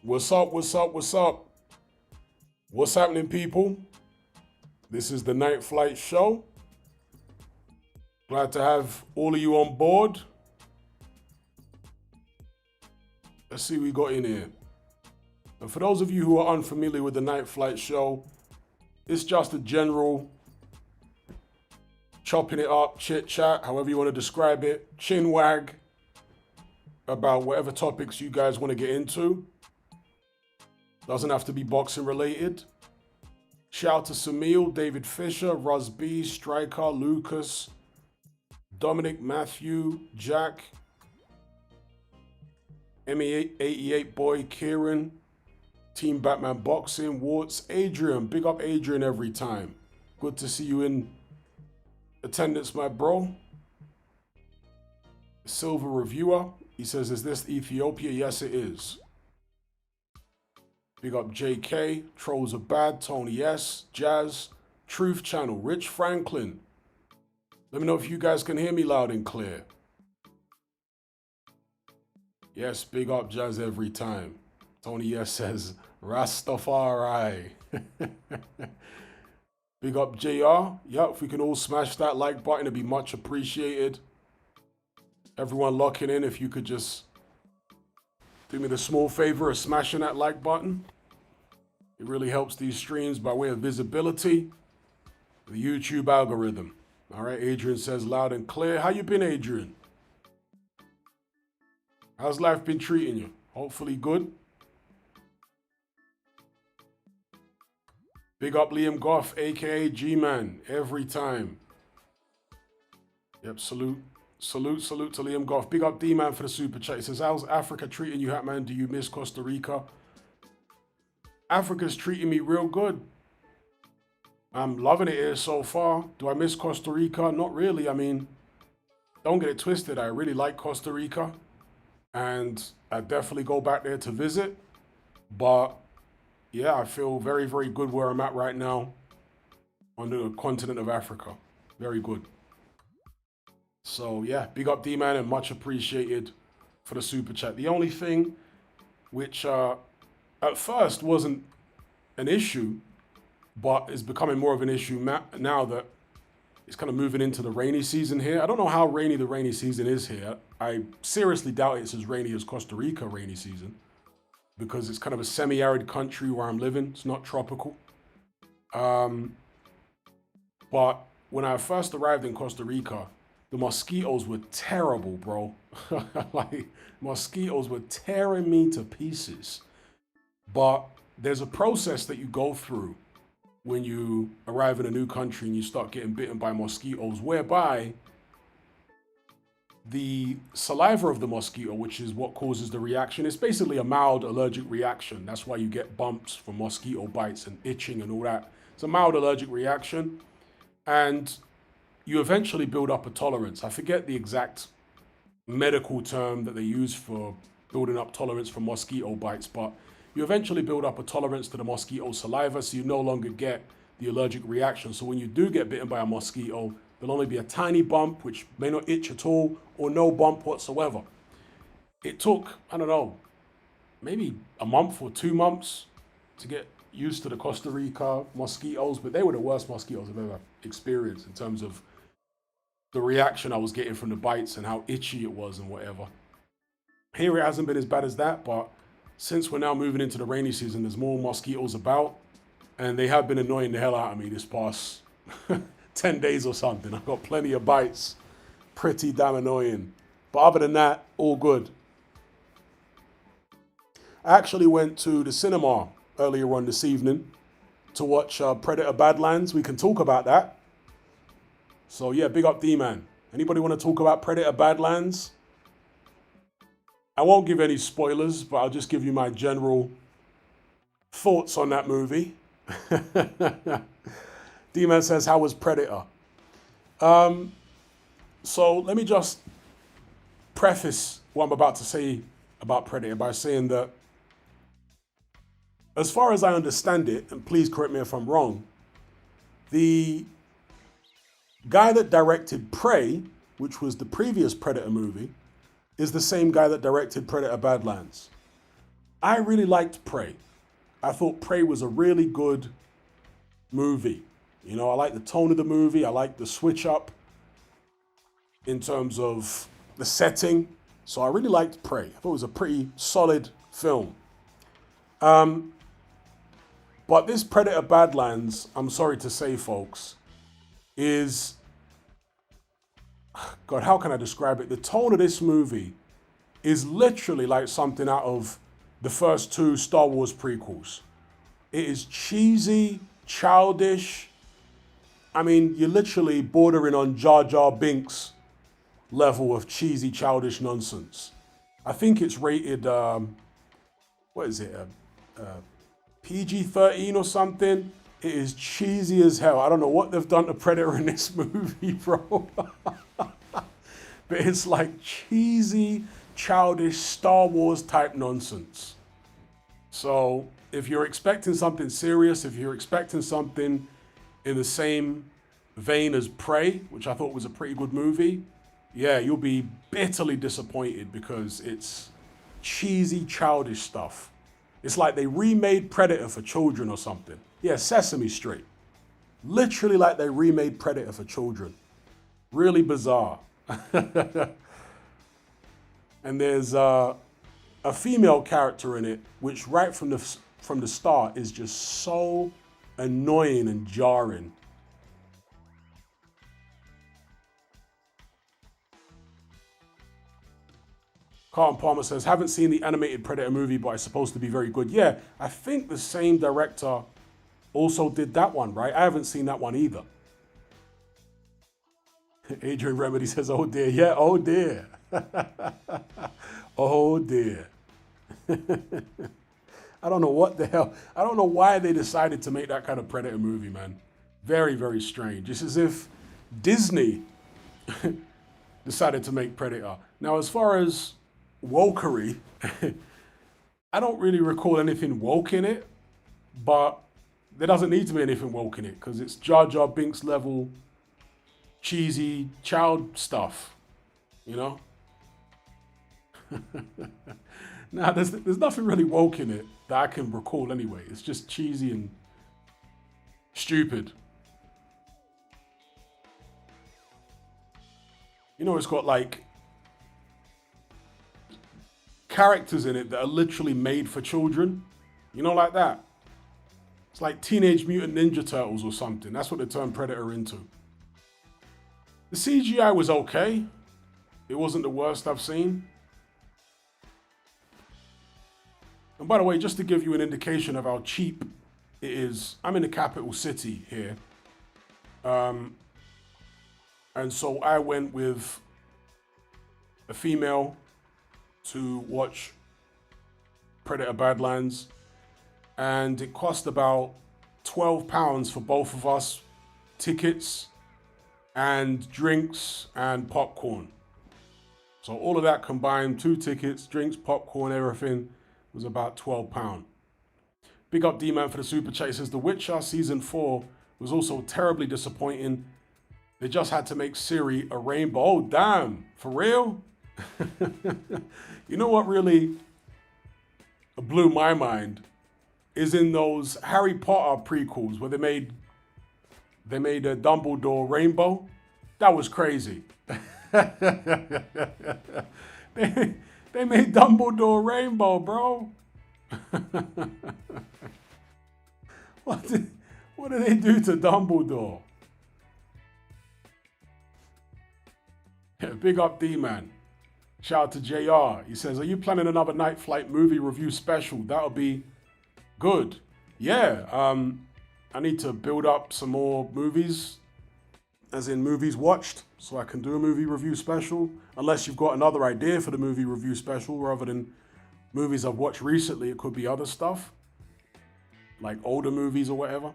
What's up? What's up? What's up? What's happening, people? This is the Night Flight Show. Glad to have all of you on board. Let's see what we got in here. And for those of you who are unfamiliar with the Night Flight Show, it's just a general chopping it up, chit chat, however you want to describe it, chin wag about whatever topics you guys want to get into. Doesn't have to be boxing related. Shout out to Samil, David Fisher, Ruz B, Striker, Lucas, Dominic, Matthew, Jack, ME88 Boy, Kieran, Team Batman Boxing, Warts, Adrian. Big up Adrian every time. Good to see you in attendance, my bro. Silver Reviewer. He says, is this Ethiopia? Yes, it is. Big up JK, Trolls Are Bad, Tony S, Jazz, Truth Channel, Rich Franklin. Let me know if you guys can hear me loud and clear. Yes, big up Jazz every time. Tony S says, Rastafari. Big up JR. Yeah, if we can all smash that like button, it'd be much appreciated. Everyone locking in, if you could just do me the small favor of smashing that like button. It really helps these streams by way of visibility. The YouTube algorithm. All right, Adrian says loud and clear. How you been, Adrian? How's life been treating you? Hopefully good. Big up Liam Goff, aka G-Man, every time. Yep, salute to Liam Goff. Big up D-Man for the super chat. He says, how's Africa treating you, Hatman? Do you miss Costa Rica? Africa's treating me real good. I'm loving it here so far. Do I miss Costa Rica? Not really. I mean, don't get it twisted. I really like Costa Rica. And I definitely go back there to visit. But yeah, I feel very, very good where I'm at right now on the continent of Africa. Very good. So yeah, big up D-Man and much appreciated for the super chat. The only thing which at first wasn't an issue, but is becoming more of an issue now that it's kind of moving into the rainy season here. I don't know how rainy the rainy season is here. I seriously doubt it's as rainy as Costa Rica rainy season because it's kind of a semi-arid country where I'm living. It's not tropical. But when I first arrived in Costa Rica, the mosquitoes were terrible, bro. Like, mosquitoes were tearing me to pieces. But there's a process that you go through when you arrive in a new country and you start getting bitten by mosquitoes, whereby the saliva of the mosquito, which is what causes the reaction, it's basically a mild allergic reaction. That's why you get bumps from mosquito bites and itching and all that. It's a mild allergic reaction. And you eventually build up a tolerance. I forget the exact medical term that they use for building up tolerance from mosquito bites, but you eventually build up a tolerance to the mosquito saliva, so you no longer get the allergic reaction. So when you do get bitten by a mosquito, there'll only be a tiny bump, which may not itch at all, or no bump whatsoever. It took, I don't know, maybe a month or 2 months to get used to the Costa Rica mosquitoes, but they were the worst mosquitoes I've ever experienced in terms of the reaction I was getting from the bites and how itchy it was and whatever. Here it hasn't been as bad as that, but since we're now moving into the rainy season, there's more mosquitoes about, and they have been annoying the hell out of me this past 10 days or something. I've got plenty of bites, pretty damn annoying. But other than that, all good. I actually went to the cinema earlier on this evening to watch Predator Badlands. We can talk about that. So yeah, big up D-Man. Anybody want to talk about Predator Badlands? I won't give any spoilers, but I'll just give you my general thoughts on that movie. D-Man says, how was Predator? So let me just preface what I'm about to say about Predator by saying that as far as I understand it, and please correct me if I'm wrong, the guy that directed Prey, which was the previous Predator movie, is the same guy that directed Predator Badlands. I really liked Prey. I thought Prey was a really good movie. You know, I like the tone of the movie. I like the switch up in terms of the setting. So I really liked Prey. I thought it was a pretty solid film. But this Predator Badlands, I'm sorry to say, folks, is, God, how can I describe it? The tone of this movie is literally like something out of the first two Star Wars prequels. It is cheesy, childish. I mean, you're literally bordering on Jar Jar Binks level of cheesy, childish nonsense. I think it's rated, what is it, PG-13 or something. It is cheesy as hell. I don't know what they've done to Predator in this movie, bro. But it's like cheesy, childish Star Wars type nonsense. So if you're expecting something serious, if you're expecting something in the same vein as Prey, which I thought was a pretty good movie, yeah, you'll be bitterly disappointed because it's cheesy, childish stuff. It's like they remade Predator for children or something. Yeah, Sesame Street. Literally like they remade Predator for children. Really bizarre. And there's a female character in it, which right from the start is just so annoying and jarring. Carlton Palmer says, haven't seen the animated Predator movie, but it's supposed to be very good. Yeah, I think the same director also did that one, right? I haven't seen that one either. Adrian Remedy says, oh dear. Yeah, oh dear. Oh dear. I don't know what the hell. I don't know why they decided to make that kind of Predator movie, man. Very, very strange. It's as if Disney decided to make Predator. Now, as far as wokery, I don't really recall anything woke in it, but there doesn't need to be anything woke in it because it's Jar Jar Binks level cheesy child stuff, you know? Nah, there's nothing really woke in it that I can recall anyway. It's just cheesy and stupid. You know, it's got like characters in it that are literally made for children. You know, like that. It's like Teenage Mutant Ninja Turtles or something. That's what they turned Predator into. The CGI was okay. It wasn't the worst I've seen. And by the way, just to give you an indication of how cheap it is, I'm in the capital city here. And so I went with a female to watch Predator Badlands, and it cost about £12 for both of us, tickets and drinks and popcorn. So all of that combined, 2 tickets, drinks, popcorn, everything, was about £12. Big up D-Man for the super chat. He says The Witcher season 4 was also terribly disappointing. They just had to make Ciri a rainbow. Oh damn, for real? You know what really blew my mind is in those Harry Potter prequels where they made a Dumbledore rainbow. That was crazy. They made Dumbledore rainbow, bro. What did they do to Dumbledore? Yeah, big up D-Man. Shout out to JR. He says, are you planning another Night Flight movie review special? That'll be good. Yeah, I need to build up some more movies, as in movies watched, so I can do a movie review special. Unless you've got another idea for the movie review special, rather than movies I've watched recently, it could be other stuff, like older movies or whatever.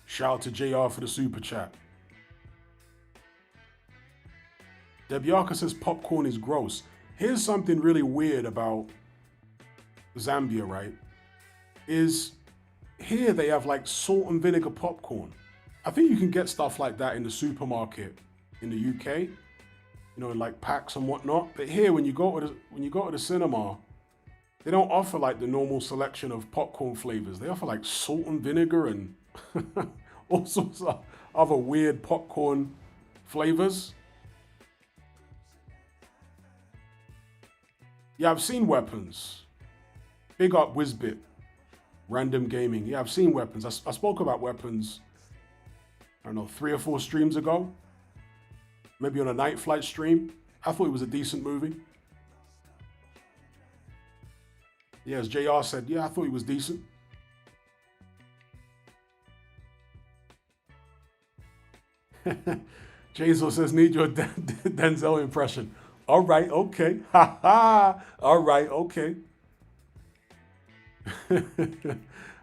Shout out to JR for the super chat. Debiaka says popcorn is gross. Here's something really weird about Zambia, right? Is here they have like salt and vinegar popcorn. I think you can get stuff like that in the supermarket in the UK, in like packs and whatnot. But here, when you go to the cinema, they don't offer like the normal selection of popcorn flavors. They offer like salt and vinegar and all sorts of other weird popcorn flavors. Yeah, I've seen Weapons. Big up Whizbit. Random Gaming. Yeah, I've seen Weapons. I spoke about Weapons, I don't know, 3 or 4 streams ago. Maybe on a Night Flight stream. I thought it was a decent movie. Yeah, as JR said, yeah, I thought he was decent. Jason says, need your Denzel impression. All right, okay. Ha ha. All right, okay.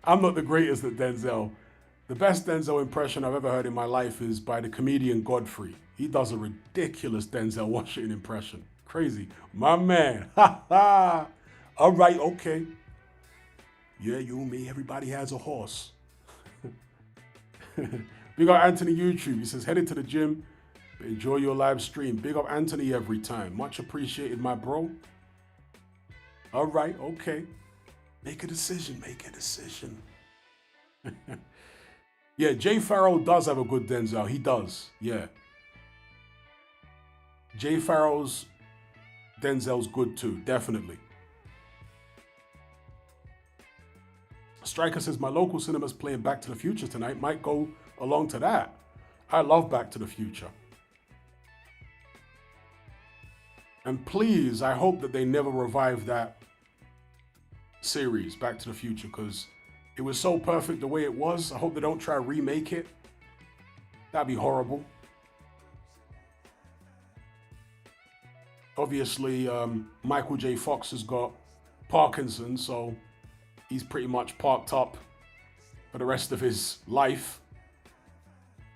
I'm not the greatest at Denzel. The best Denzel impression I've ever heard in my life is by the comedian Godfrey. He does a ridiculous Denzel Washington impression. Crazy. My man. Ha ha. All right, okay. Yeah, you and me, everybody has a horse. Big up Anthony YouTube. He says, headed to the gym, but enjoy your live stream. Big up Anthony every time. Much appreciated, my bro. All right, okay. Make a decision, make a decision. Yeah, Jay Farrell does have a good Denzel. He does, yeah. Jay Farrell's Denzel's good too, definitely. Striker says, my local cinema's playing Back to the Future tonight. Might go along to that. I love Back to the Future. And please, I hope that they never revive that series, Back to the Future, because it was so perfect the way it was. I hope they don't try to remake it. That'd be horrible. Obviously, Michael J. Fox has got Parkinson's, so he's pretty much parked up for the rest of his life.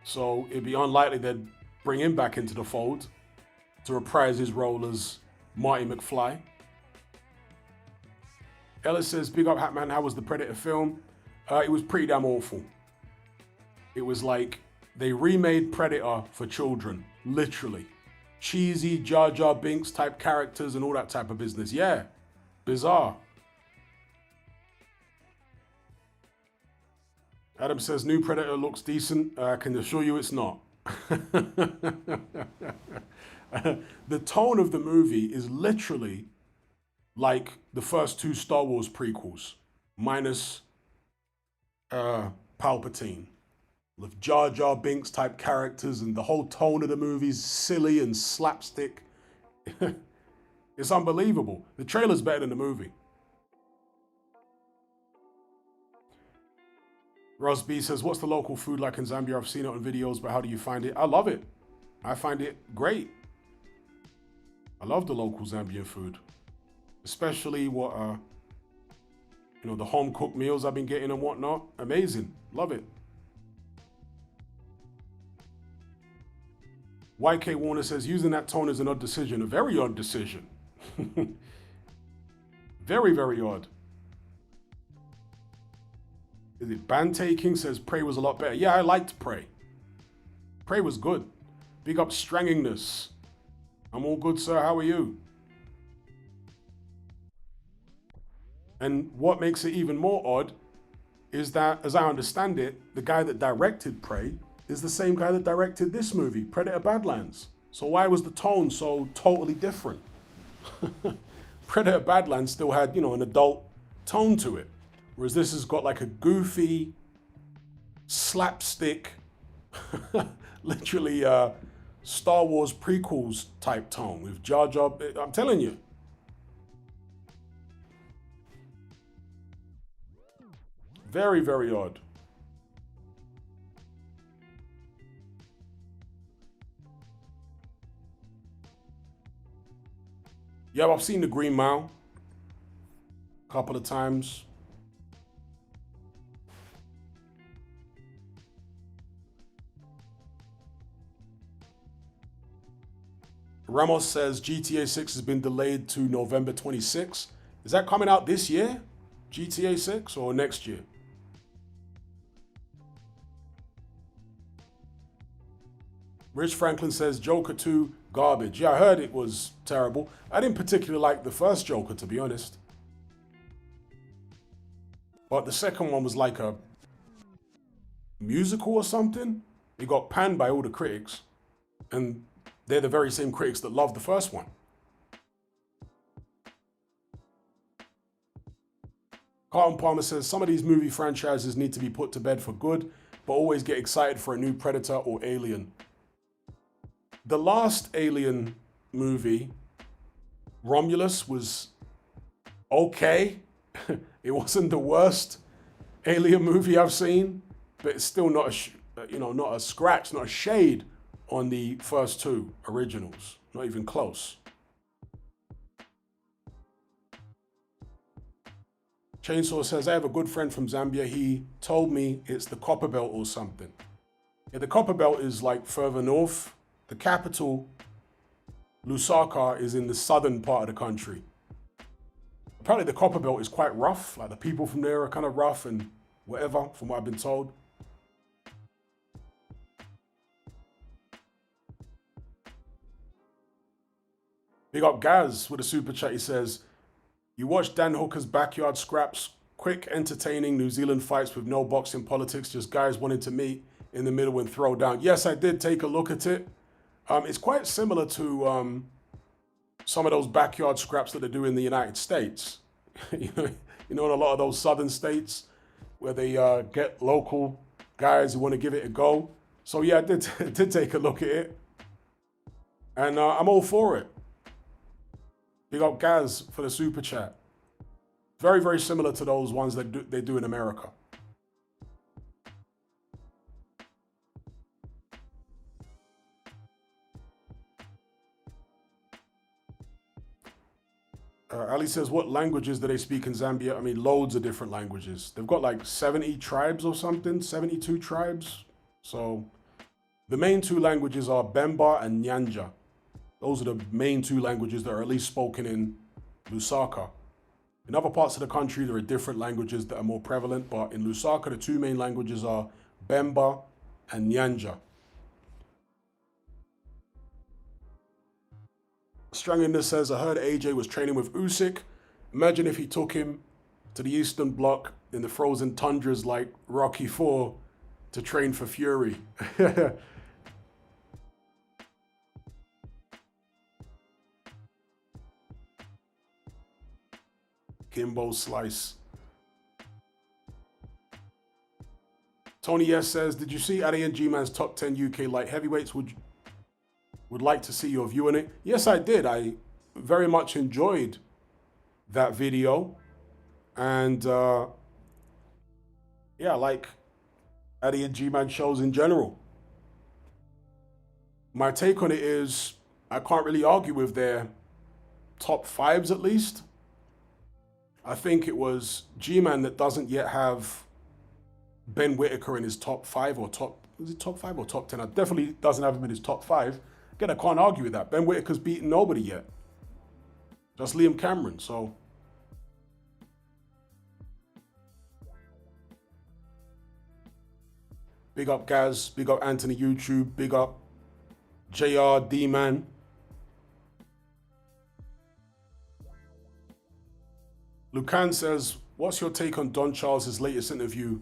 So it'd be unlikely they'd bring him back into the fold to reprise his role as Marty McFly. Ellis says, big up Hatman, how was the Predator film? It was pretty damn awful. It was like they remade Predator for children, literally. Cheesy Jar Jar Binks type characters and all that type of business. Yeah, bizarre. Adam says, new Predator looks decent. I can assure you it's not. The tone of the movie is literally like the first 2 Star Wars prequels, minus Palpatine. With Jar Jar Binks type characters, and the whole tone of the movie's silly and slapstick. It's unbelievable. The trailer's better than the movie. Ross B says, what's the local food like in Zambia? I've seen it on videos, but how do you find it? I love it. I find it great. I love the local Zambian food. Especially what, the home cooked meals I've been getting and whatnot. Amazing. Love it. YK Warner says, using that tone is an odd decision. A very odd decision. Very, very odd. Is it Band Taking says Prey was a lot better? Yeah, I liked Prey. Prey was good. Big up Strangingness. I'm all good, sir. How are you? And what makes it even more odd is that, as I understand it, the guy that directed Prey is the same guy that directed this movie, Predator Badlands. So why was the tone so totally different? Predator Badlands still had, an adult tone to it. Whereas this has got like a goofy, slapstick, literally Star Wars prequels type tone with Jar Jar. I'm telling you. Very, very odd. Yeah, I've seen the Green Mile a couple of times. Ramos says GTA 6 has been delayed to November 26th. Is that coming out this year? GTA 6 or next year? Rich Franklin says Joker 2 garbage. Yeah, I heard it was terrible. I didn't particularly like the first Joker, to be honest. But the second one was like a musical or something. It got panned by all the critics. And they're the very same critics that loved the first one. Carlton Palmer says some of these movie franchises need to be put to bed for good, but always get excited for a new Predator or Alien. The last Alien movie, Romulus, was okay. It wasn't the worst Alien movie I've seen, but it's still not not a scratch, not a shade on the first two originals. Not even close. Chainsaw says, I have a good friend from Zambia. He told me it's the Copper Belt or something. Yeah, the Copper Belt is like further north. The capital, Lusaka, is in the southern part of the country. Apparently the Copper Belt is quite rough. Like the people from there are kind of rough and whatever, from what I've been told. Big up Gaz with a super chat. He says, you watch Dan Hooker's Backyard Scraps, quick, entertaining New Zealand fights with no boxing politics, just guys wanting to meet in the middle and throw down. Yes, I did take a look at it. It's quite similar to some of those backyard scraps that they do in the United States. you know, in a lot of those southern states where they get local guys who want to give it a go. So yeah, I did take a look at it. And I'm all for it. Big up Gaz for the super chat. Very, very similar to those ones that they do in America. Ali says, what languages do they speak in Zambia? I mean, loads of different languages. They've got like 70 tribes or something, 72 tribes. So the main two languages are Bemba and Nyanja. Those are the main two languages that are at least spoken in Lusaka. In other parts of the country, there are different languages that are more prevalent, but in Lusaka, the two main languages are Bemba and Nyanja. Stranginder says, I heard AJ was training with Usyk. Imagine if he took him to the Eastern Bloc in the frozen tundras like Rocky IV to train for Fury. Kimbo Slice. Tony S says, did you see Addy and G-Man's top 10 UK light heavyweights? Would like to see your view on it. Yes, I did. I very much enjoyed that video. And yeah, I like Addy and G-Man shows in general. My take on it is I can't really argue with their top fives at least. I think it was G-Man that doesn't yet have Ben Whittaker in his top five or top 5 or top 10? I definitely doesn't have him in his top 5. Again, I can't argue with that. Ben Whittaker's beaten nobody yet. Just Liam Cameron, so. Big up Gaz, big up Anthony YouTube, big up JR D-Man. Lucan says, what's your take on Don Charles' latest interview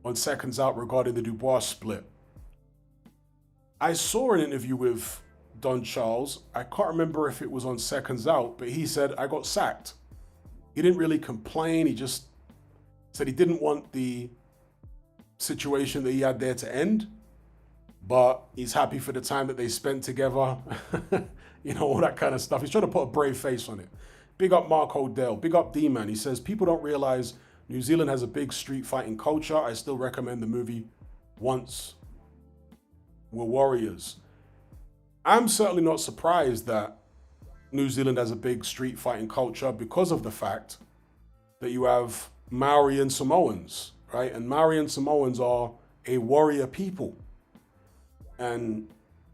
on Seconds Out regarding the Dubois split? I saw an interview with Don Charles. I can't remember if it was on Seconds Out, but he said, I got sacked. He didn't really complain. He just said he didn't want the situation that he had there to end, but he's happy for the time that they spent together. You know, all that kind of stuff. He's trying to put a brave face on it. Big up Mark Odell. Big up D-Man. He says, people don't realize New Zealand has a big street fighting culture. I still recommend the movie Once Were Warriors. I'm certainly not surprised that New Zealand has a big street fighting culture because of the fact that you have Maori and Samoans, right? And Maori and Samoans are a warrior people. And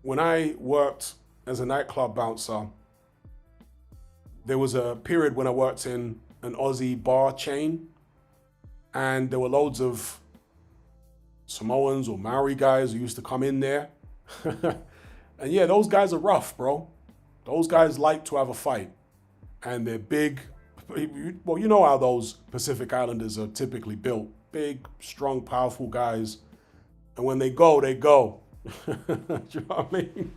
when I worked as a nightclub bouncer, there was a period when I worked in an Aussie bar chain, and there were loads of Samoans or Maori guys who used to come in there. And yeah, those guys are rough, bro. Those guys like to have a fight. And they're big. Well, you know how those Pacific Islanders are typically built. Big, strong, powerful guys. And when they go, they go. Do you know what I mean?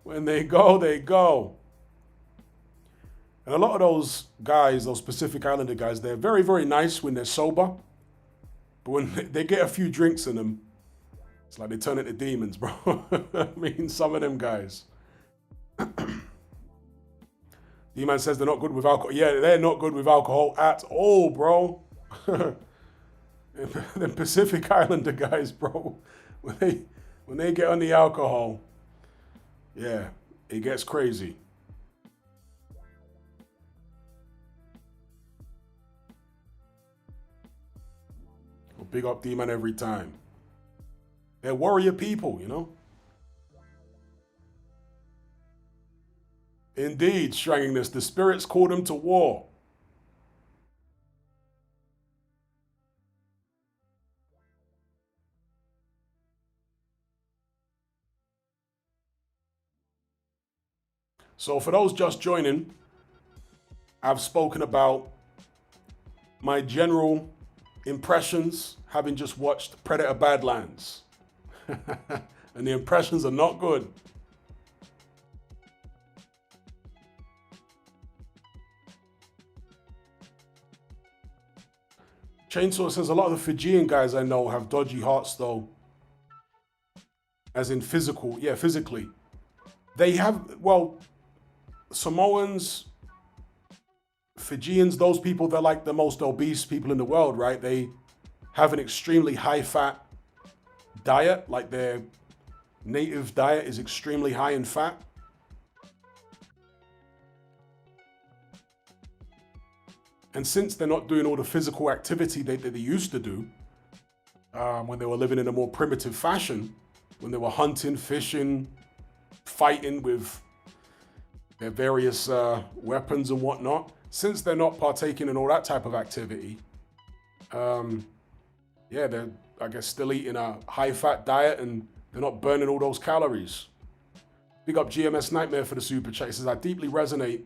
When they go, they go. And a lot of those guys, those Pacific Islander guys, they're very, very nice when they're sober. But when they get a few drinks in them, it's like they turn into demons, bro. I mean, some of them guys. D-Man says they're not good with alcohol. Yeah, they're not good with alcohol at all, bro. The Pacific Islander guys, bro, when they get on the alcohol, yeah, it gets crazy. Well, big up D-Man every time. They're warrior people, you know? Indeed, Strangingness, the spirits called them to war. So for those just joining, I've spoken about my general impressions having just watched Predator Badlands. And the impressions are not good. Chainsaw says a lot of the Fijian guys I know have dodgy hearts though. As in physical, yeah, physically. They have, well, Samoans, Fijians, those people, they're like the most obese people in the world, right? They have an extremely high fat diet, like their native diet is extremely high in fat. And since they're not doing all the physical activity that they used to do, when they were living in a more primitive fashion, when they were hunting, fishing, fighting with their various weapons and whatnot, since they're not partaking in all that type of activity, yeah, they're, I guess, still eating a high-fat diet and they're not burning all those calories. Big up GMS Nightmare for the super chat. He says, I deeply resonate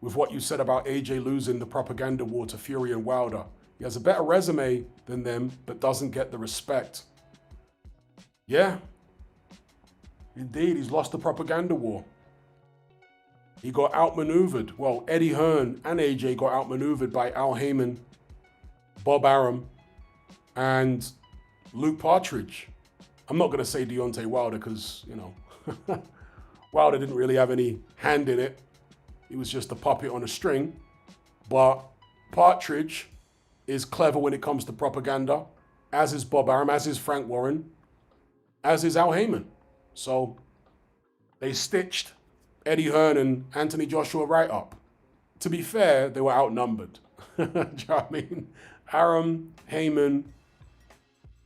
with what you said about AJ losing the propaganda war to Fury and Wilder. He has a better resume than them, but doesn't get the respect. Yeah, indeed, he's lost the propaganda war. He got outmaneuvered. Well, Eddie Hearn and AJ got outmaneuvered by Al Heyman, Bob Arum, and Luke Partridge. I'm not going to say Deontay Wilder because, you know, Wilder didn't really have any hand in it. He was just a puppet on a string. But Partridge is clever when it comes to propaganda, as is Bob Arum, as is Frank Warren, as is Al Heyman. So they stitched Eddie Hearn and Anthony Joshua right up. To be fair, they were outnumbered. Do you know what I mean? Arum, Heyman,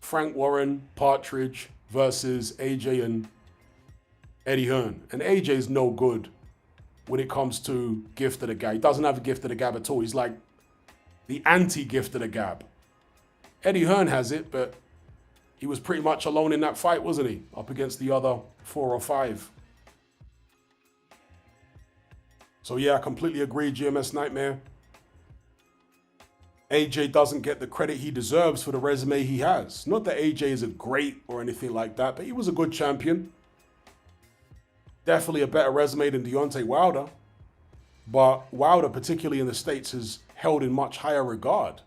Frank Warren, Partridge versus AJ and Eddie Hearn. And AJ's no good when it comes to gift of the gab. He doesn't have a gift of the gab at all. He's like the anti-gift of the gab. Eddie Hearn has it, but he was pretty much alone in that fight, wasn't he? Up against the other 4 or 5. So yeah, I completely agree, GMS Nightmare. AJ doesn't get the credit he deserves for the resume he has. Not that AJ is a great or anything like that, but he was a good champion. Definitely a better resume than Deontay Wilder. But Wilder, particularly in the States, is held in much higher regard.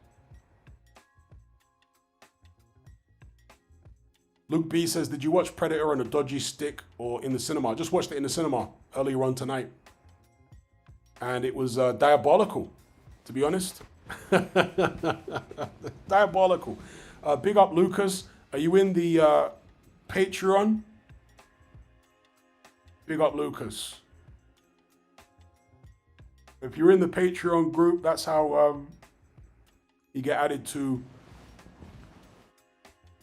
Luke B says, did you watch Predator on a dodgy stick or in the cinema? I just watched it in the cinema earlier on tonight. And it was diabolical, to be honest. Diabolical. Big up, Lucas. Are you in the Patreon? Big up, Lucas. If you're in the Patreon group, that's how you get added to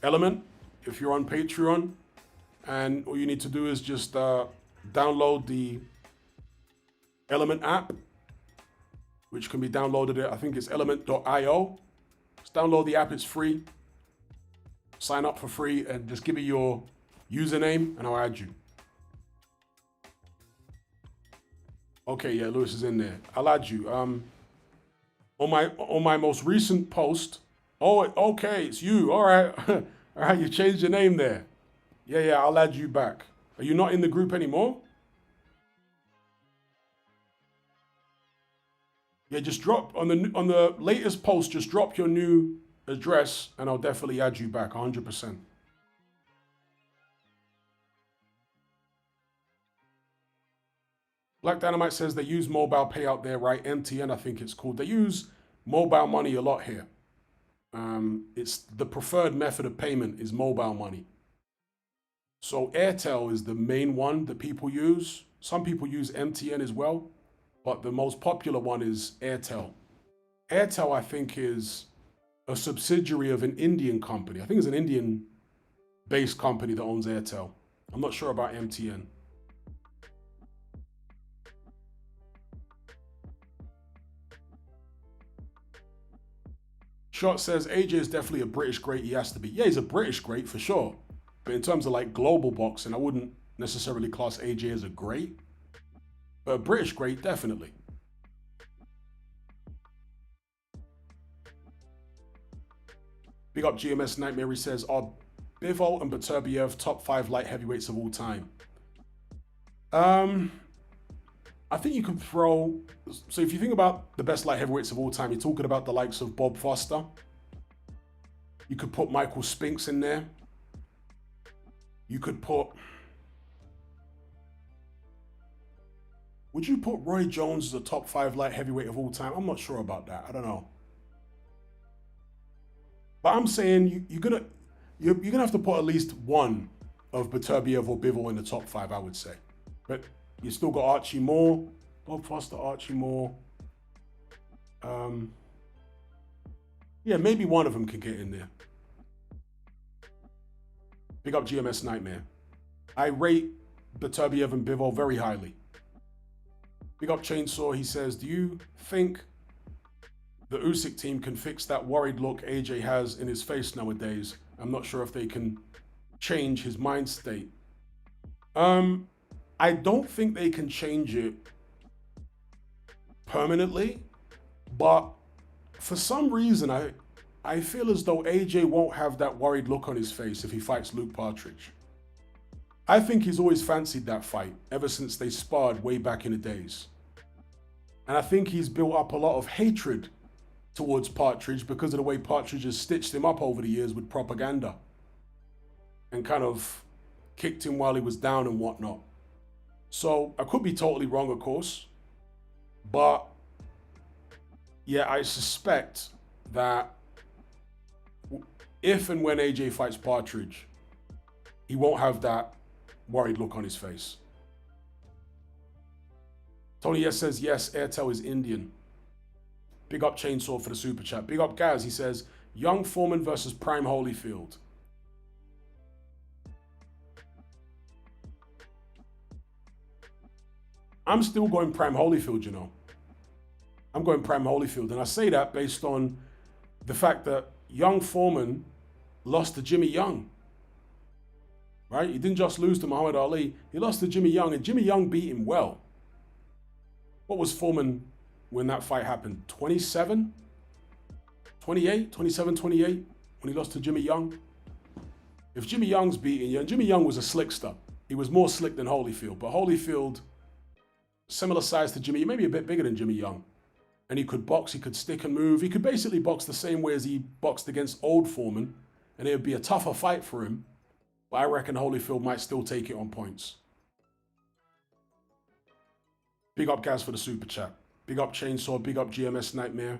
Element. If you're on Patreon, and all you need to do is just download the Element app, which can be downloaded at, I think it's element.io. Just download the app, it's free. Sign up for free and just give me your username and I'll add you. Okay, yeah, Lewis is in there. I'll add you. On my most recent post. Oh, okay, it's you. All right, all right. You changed your name there. Yeah, yeah. I'll add you back. Are you not in the group anymore? Yeah, just drop on the latest post. Just drop your new address, and I'll definitely add you back. 100%. Black Dynamite says they use mobile pay out there, right? MTN, I think it's called. They use mobile money a lot here. It's the preferred method of payment is mobile money. So Airtel is the main one that people use. Some people use MTN as well, but the most popular one is Airtel. Airtel, I think, is a subsidiary of an Indian company. I think it's an Indian-based company that owns Airtel. I'm not sure about MTN. Shot says AJ is definitely a British great. He has to be. Yeah, he's a British great for sure. But in terms of like global boxing, I wouldn't necessarily class AJ as a great. But a British great, definitely. Big up GMS Nightmare. He says, are Bivol and Beterbiev top 5 light heavyweights of all time? I think you can throw. So if you think about the best light heavyweights of all time, you're talking about the likes of Bob Foster. You could put Michael Spinks in there. You could put. Would you put Roy Jones as a top 5 light heavyweight of all time? I'm not sure about that. I don't know. But I'm saying you're gonna have to put at least one of Beterbiev or Bivol in the top 5. I would say, but you still got Archie Moore, Bob Foster, Archie Moore. Yeah, maybe one of them can get in there. Big up GMS Nightmare. I rate Beterbiev and Bivol very highly. Big up Chainsaw. He says, do you think the Usyk team can fix that worried look AJ has in his face nowadays? I'm not sure if they can change his mind state. I don't think they can change it permanently, but for some reason, I feel as though AJ won't have that worried look on his face if he fights Luke Partridge. I think he's always fancied that fight ever since they sparred way back in the days. And I think he's built up a lot of hatred towards Partridge because of the way Partridge has stitched him up over the years with propaganda and kind of kicked him while he was down and whatnot. So I could be totally wrong, of course, but yeah, I suspect that if and when AJ fights Partridge, he won't have that worried look on his face. Tony S says, yes, Airtel is Indian. Big up Chainsaw for the super chat. Big up Gaz, he says, Young Foreman versus Prime Holyfield. I'm still going Prime Holyfield, you know. I'm going Prime Holyfield. And I say that based on the fact that Young Foreman lost to Jimmy Young. Right? He didn't just lose to Muhammad Ali. He lost to Jimmy Young, and Jimmy Young beat him well. What was Foreman when that fight happened? 27? 28? 27, 28? When he lost to Jimmy Young? If Jimmy Young's beating you, and Jimmy Young was a slickster. He was more slick than Holyfield. But Holyfield, similar size to Jimmy, maybe a bit bigger than Jimmy Young. And he could box, he could stick and move. He could basically box the same way as he boxed against old Foreman. And it would be a tougher fight for him. But I reckon Holyfield might still take it on points. Big up Gaz for the super chat. Big up Chainsaw. Big up GMS Nightmare.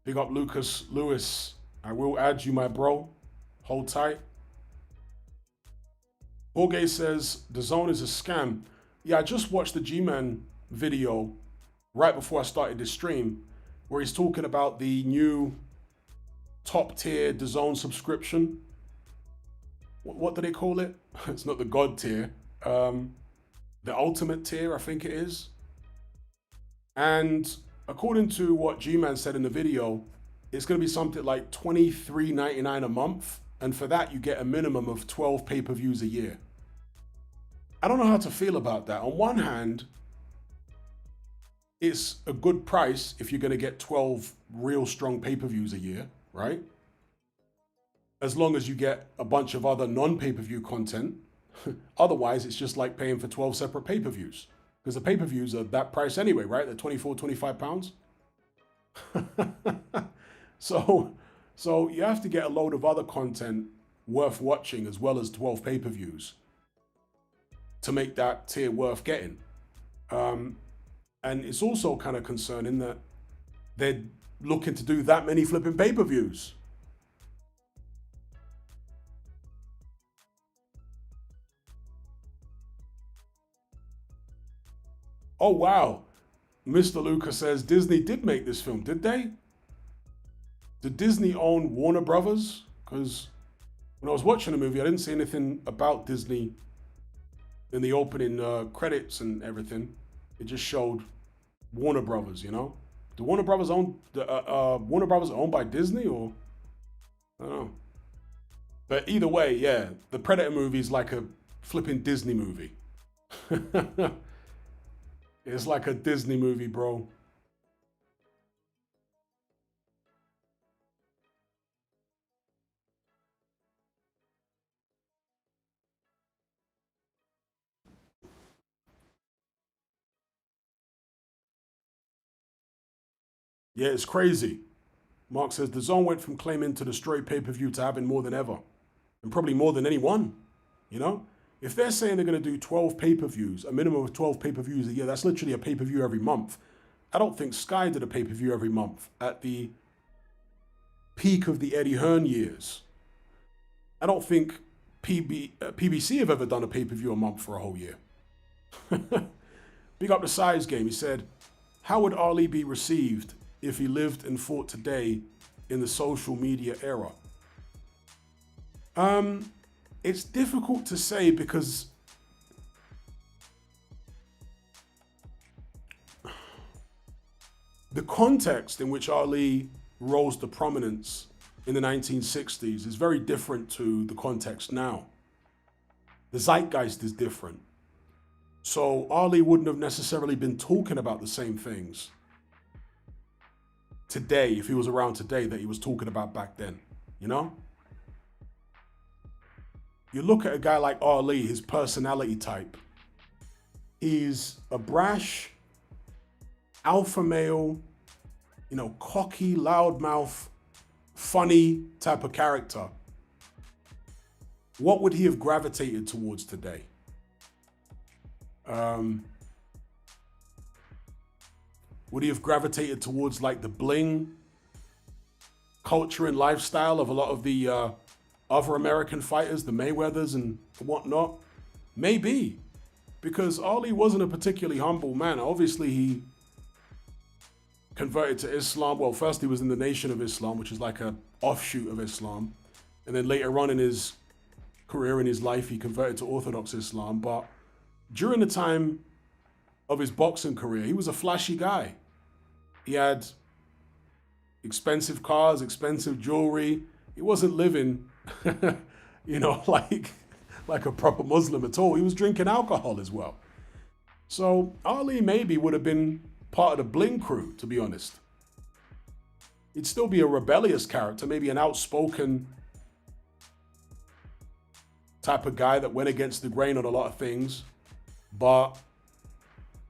Big up Lucas Lewis. I will add you, my bro. Hold tight. Jorge says, the zone is a scam. Yeah, I just watched the G-Man video right before I started this stream where he's talking about the new top tier DAZN subscription. What do they call it? It's not the God tier. The ultimate tier, I think it is. And according to what G-Man said in the video, it's going to be something like $23.99 a month. And for that, you get a minimum of 12 pay-per-views a year. I don't know how to feel about that. On one hand, it's a good price if you're going to get 12 real strong pay-per-views a year, right? As long as you get a bunch of other non-pay-per-view content. Otherwise, it's just like paying for 12 separate pay-per-views. Because the pay-per-views are that price anyway, right? They're 24, 25 pounds. So you have to get a load of other content worth watching as well as 12 pay-per-views to make that tier worth getting. And it's also kind of concerning that they're looking to do that many flipping pay-per-views. Oh, wow. Mr. Lucas says Disney did make this film, did they? Did Disney own Warner Brothers? Because when I was watching the movie, I didn't see anything about Disney in the opening credits and everything. It just showed Warner Brothers, you know? Do Warner Brothers own Warner Brothers owned by Disney, or I don't know. But either way, yeah, the Predator movie is like a flipping Disney movie. It's like a Disney movie, bro. Yeah, it's crazy. Mark says the Zone went from claiming to destroy pay-per-view to having more than ever, and probably more than anyone. You know, if they're saying they're going to do 12 pay-per-views, a minimum of 12 pay-per-views a year, that's literally a pay-per-view every month. I don't think Sky did a pay-per-view every month at the peak of the Eddie Hearn years. I don't think PBC have ever done a pay-per-view a month for a whole year. Big up the size game. He said, how would Ali be received if he lived and fought today in the social media era? It's difficult to say because the context in which Ali rose to prominence in the 1960s is very different to the context now. The zeitgeist is different. So Ali wouldn't have necessarily been talking about the same things today, if he was around today, that he was talking about back then, you know? You look at a guy like Ali, his personality type. He's a brash, alpha male, you know, cocky, loudmouth, funny type of character. What would he have gravitated towards today? Would he have gravitated towards like the bling culture and lifestyle of a lot of the other American fighters, the Mayweathers and whatnot? Maybe, because Ali wasn't a particularly humble man. Obviously, he converted to Islam. Well, first he was in the Nation of Islam, which is like a offshoot of Islam. And then later on in his career, in his life, he converted to Orthodox Islam. But during the time of his boxing career, he was a flashy guy. He had expensive cars, expensive jewelry. He wasn't living, you know, like a proper Muslim at all. He was drinking alcohol as well. So Ali maybe would have been part of the bling crew, to be honest. He'd still be a rebellious character, maybe an outspoken type of guy that went against the grain on a lot of things. But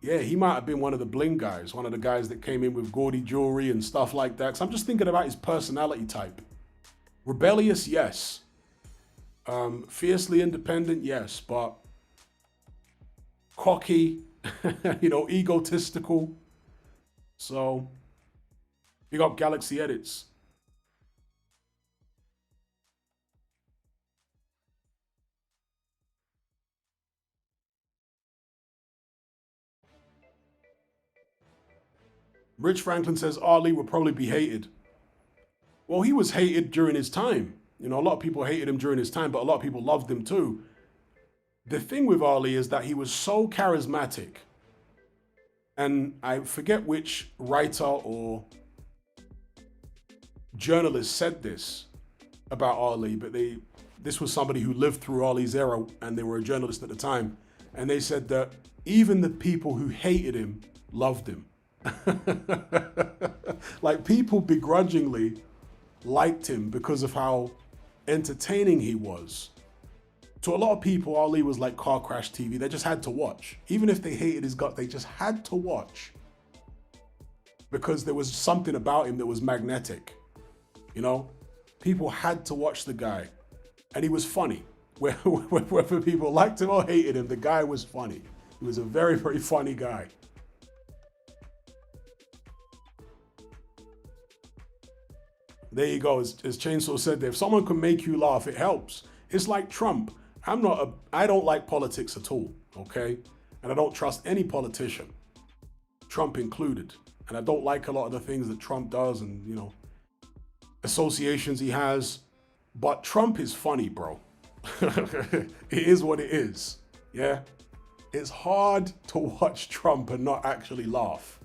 yeah, he might have been one of the bling guys, one of the guys that came in with gaudy jewelry and stuff like that. So I'm just thinking about his personality type. Rebellious, yes. Fiercely independent, yes. But cocky, you know, egotistical. So big up Galaxy Edits. Rich Franklin says Ali will probably be hated. Well, he was hated during his time. You know, a lot of people hated him during his time, but a lot of people loved him too. The thing with Ali is that he was so charismatic. And I forget which writer or journalist said this about Ali, but this was somebody who lived through Ali's era and they were a journalist at the time. And they said that even the people who hated him loved him. Like people begrudgingly liked him because of how entertaining he was. To a lot of people, Ali was like car crash TV. They just had to watch. Even if they hated his gut, they just had to watch. Because there was something about him that was magnetic. You know? People had to watch the guy. And he was funny. Whether people liked him or hated him, the guy was funny. He was a very, very funny guy. There you go. As Chainsaw said there, if someone can make you laugh, it helps. It's like Trump. I don't like politics at all, okay? And I don't trust any politician, Trump included. And I don't like a lot of the things that Trump does and, you know, associations he has. But Trump is funny, bro. It is what it is, yeah? It's hard to watch Trump and not actually laugh.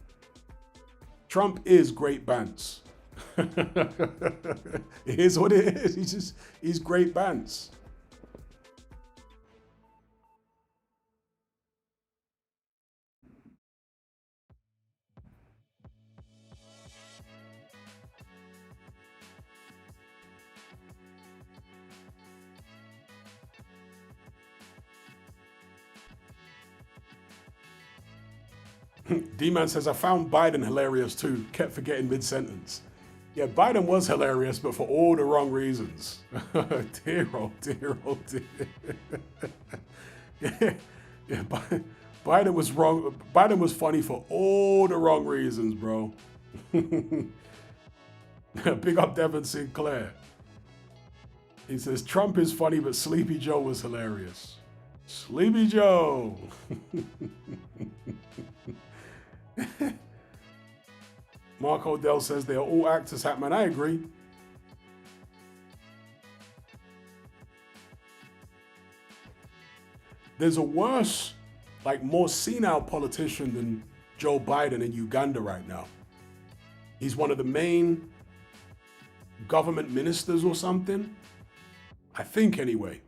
Trump is great bands. It is what it is. He's great bands. D-Man says, I found Biden hilarious too. Kept forgetting mid-sentence. Yeah, Biden was hilarious, but for all the wrong reasons. Dear, oh dear, oh dear. Yeah, Biden was wrong. Biden was funny for all the wrong reasons, bro. Big up Devin Sinclair. He says, Trump is funny, but Sleepy Joe was hilarious. Sleepy Joe. Mark Odell says they are all actors, Hatman. I agree. There's a worse, like more senile politician than Joe Biden in Uganda right now. He's one of the main government ministers or something. I think anyway.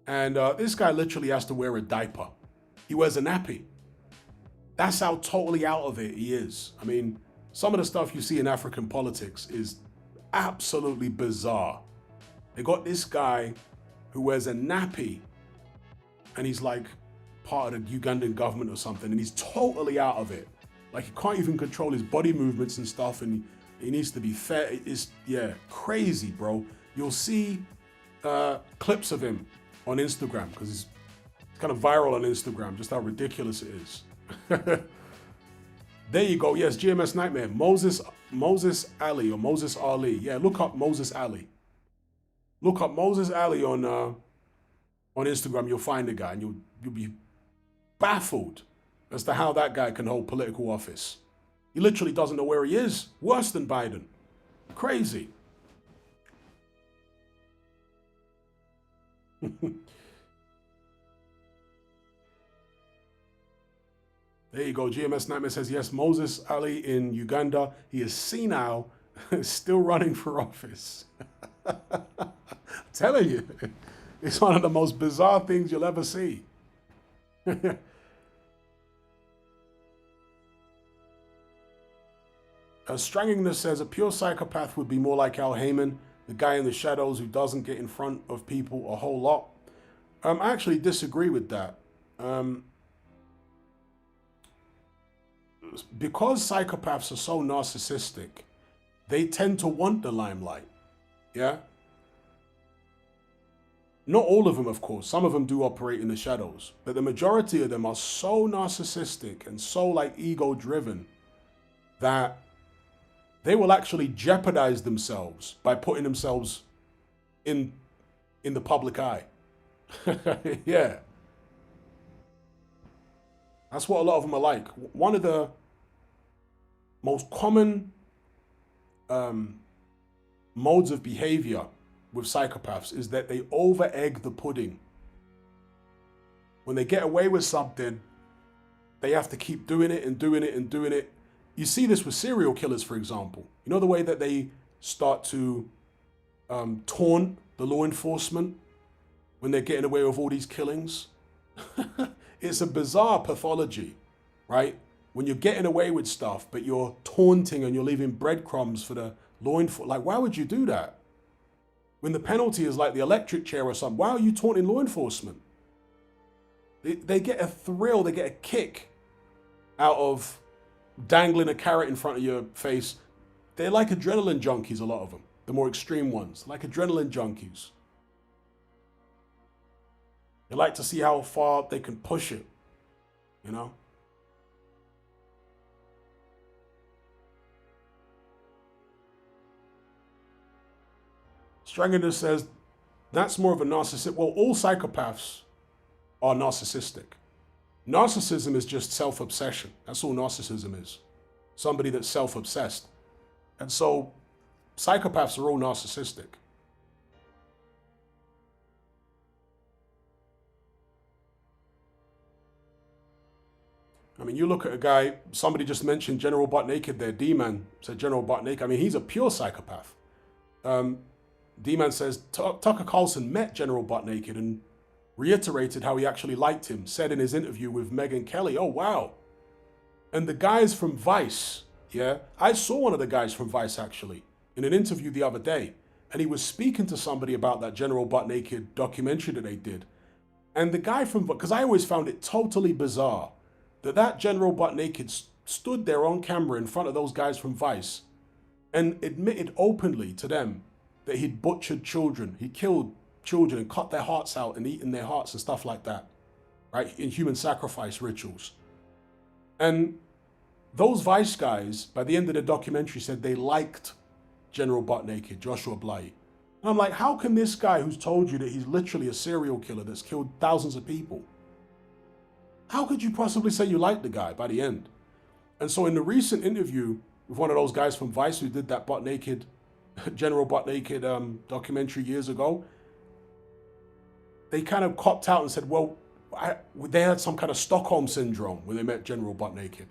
And this guy literally has to wear a diaper. He wears a nappy. That's how totally out of it he is. I mean, some of the stuff you see in African politics is absolutely bizarre. They got this guy who wears a nappy and he's like part of the Ugandan government or something and he's totally out of it. Like he can't even control his body movements and stuff and he needs to be fair. It's, yeah, crazy, bro. You'll see clips of him on Instagram because it's kind of viral on Instagram, just how ridiculous it is. There you go. Yes, GMS Nightmare. Moses Ali or Moses Ali. Yeah, look up Moses Ali. Look up Moses Ali on Instagram. You'll find the guy and you'll be baffled as to how that guy can hold political office. He literally doesn't know where he is. Worse than Biden. Crazy. There you go. GMS Nightmare says, yes, Moses Ali in Uganda. He is senile, still running for office. I'm telling you, it's one of the most bizarre things you'll ever see. Strangingness says, a pure psychopath would be more like Al Heyman, the guy in the shadows who doesn't get in front of people a whole lot. I actually disagree with that. Because psychopaths are so narcissistic, they tend to want the limelight, yeah? Not all of them, of course. Some of them do operate in the shadows, but the majority of them are so narcissistic and so like ego-driven that they will actually jeopardize themselves by putting themselves in the public eye. Yeah. That's what a lot of them are like. One of the most common modes of behavior with psychopaths is that they over-egg the pudding. When they get away with something, they have to keep doing it and doing it and doing it. You see this with serial killers, for example. You know the way that they start to taunt the law enforcement when they're getting away with all these killings. It's a bizarre pathology, right? When you're getting away with stuff, but you're taunting and you're leaving breadcrumbs for the law enforcement. Like, why would you do that? When the penalty is like the electric chair or something, why are you taunting law enforcement? They get a thrill, they get a kick out of dangling a carrot in front of your face. They're like adrenaline junkies, a lot of them, the more extreme ones, like adrenaline junkies. They like to see how far they can push it, you know? Strangener says, that's more of a narcissist. Well, all psychopaths are narcissistic. Narcissism is just self-obsession. That's all narcissism is. Somebody that's self-obsessed. And so psychopaths are all narcissistic. I mean, you look at a guy, somebody just mentioned General Butt Naked there, D-Man said General Butt Naked. I mean, he's a pure psychopath. D-Man says, Tucker Carlson met General Butt Naked and reiterated how he actually liked him, said in his interview with Megyn Kelly, oh, wow. And the guys from Vice, yeah, I saw one of the guys from Vice actually in an interview the other day, and he was speaking to somebody about that General Butt Naked documentary that they did. And the guy from, because I always found it totally bizarre that General Butt Naked stood there on camera in front of those guys from Vice and admitted openly to them that he'd butchered children, he killed children and cut their hearts out and eaten their hearts and stuff like that, right? In human sacrifice rituals. And those Vice guys, by the end of the documentary, said they liked General Butt Naked, Joshua Bly. And I'm like, how can this guy who's told you that he's literally a serial killer that's killed thousands of people, how could you possibly say you like the guy by the end? And so in the recent interview with one of those guys from Vice who did that Butt Naked, General Butt Naked documentary years ago, they kind of copped out and said, well, they had some kind of Stockholm syndrome when they met General Butt Naked.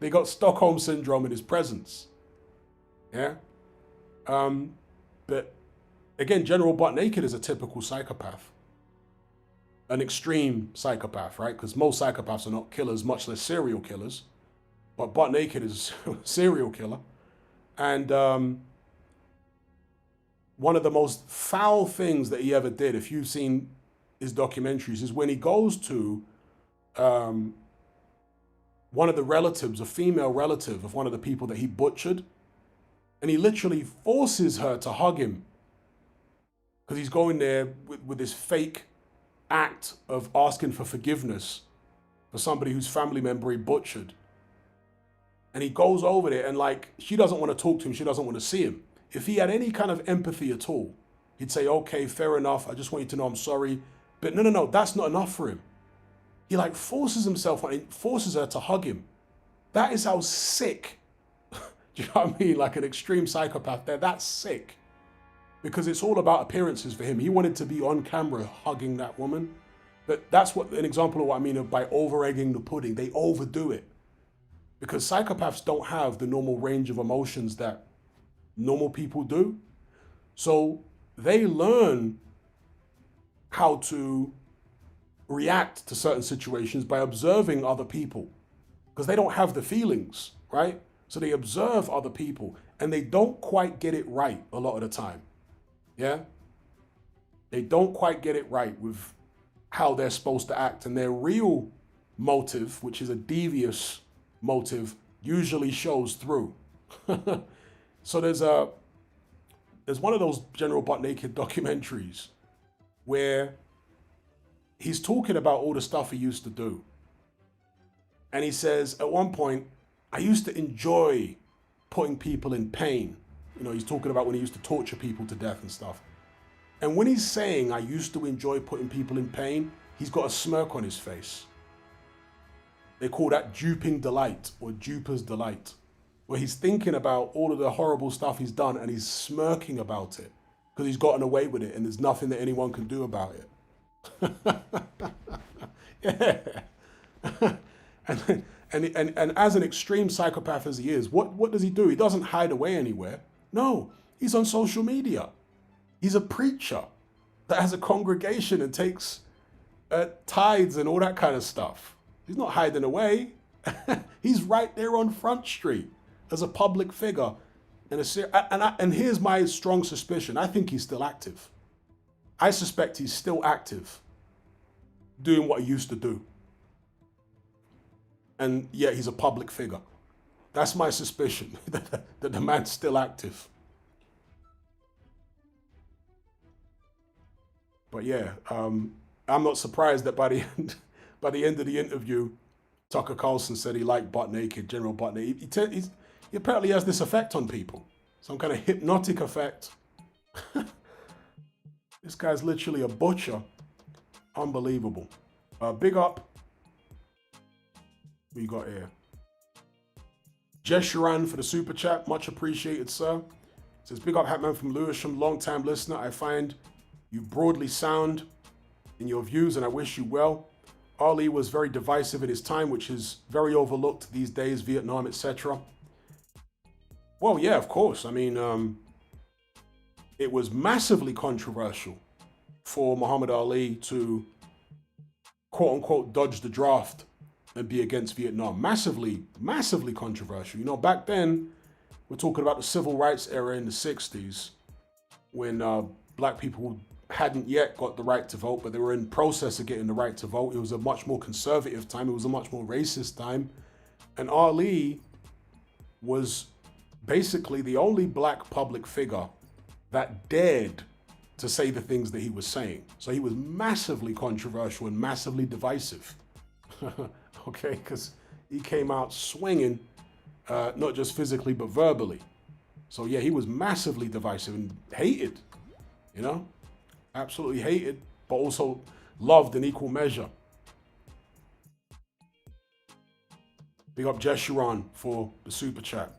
They got Stockholm syndrome in his presence. Yeah? But again, General Butt Naked is a typical psychopath. An extreme psychopath, right? Because most psychopaths are not killers, much less serial killers. But Butt Naked is a serial killer. And one of the most foul things that he ever did, if you've seen his documentaries, is when he goes to one of the relatives, a female relative of one of the people that he butchered, and he literally forces her to hug him because he's going there with this fake act of asking for forgiveness for somebody whose family member he butchered. And he goes over there and like, she doesn't want to talk to him. She doesn't want to see him. If he had any kind of empathy at all, he'd say, okay, fair enough. I just want you to know I'm sorry. But no, that's not enough for him. He like forces himself on, forces her to hug him. That is how sick, do you know what I mean? Like an extreme psychopath there, that's sick. Because it's all about appearances for him. He wanted to be on camera hugging that woman. But that's what an example of what I mean of by over-egging the pudding. They overdo it. Because psychopaths don't have the normal range of emotions that normal people do. So they learn how to react to certain situations by observing other people. Because they don't have the feelings, right? So they observe other people and they don't quite get it right a lot of the time. Yeah? They don't quite get it right with how they're supposed to act. And their real motive, which is a devious motive, usually shows through. So there's one of those General Butt Naked documentaries where he's talking about all the stuff he used to do. And he says, at one point, I used to enjoy putting people in pain. You know, he's talking about when he used to torture people to death and stuff. And when he's saying, I used to enjoy putting people in pain, he's got a smirk on his face. They call that duping delight or duper's delight, where he's thinking about all of the horrible stuff he's done and he's smirking about it because he's gotten away with it and there's nothing that anyone can do about it. Yeah. And And as an extreme psychopath as he is, what does he do? He doesn't hide away anywhere. No, he's on social media. He's a preacher that has a congregation and takes tithes and all that kind of stuff. He's not hiding away. He's right there on Front Street as a public figure. And here's my strong suspicion. I think he's still active. I suspect he's still active, doing what he used to do. And yet he's a public figure. That's my suspicion, that the man's still active. But yeah, I'm not surprised that by the end of the interview, Tucker Carlson said he liked butt naked, general butt naked. He apparently has this effect on people, some kind of hypnotic effect. This guy's literally a butcher. Unbelievable. Big up. What you got here? Jeshuran for the super chat. Much appreciated, sir. It says, big up Hatman from Lewisham, long-time listener. I find you broadly sound in your views and I wish you well. Ali was very divisive at his time, which is very overlooked these days, Vietnam, etc. Well, yeah, of course. I mean, it was massively controversial for Muhammad Ali to, quote unquote, dodge the draft and be against Vietnam. Massively, massively controversial. You know, back then, we're talking about the civil rights era in the 60s, when black people hadn't yet got the right to vote, but they were in process of getting the right to vote. It was a much more conservative time. It was a much more racist time. And Ali was basically the only black public figure that dared to say the things that he was saying. So he was massively controversial and massively divisive. Okay, because he came out swinging, not just physically, but verbally. So yeah, he was massively divisive and hated, you know? Absolutely hated, but also loved in equal measure. Big up Jeshuran for the super chat.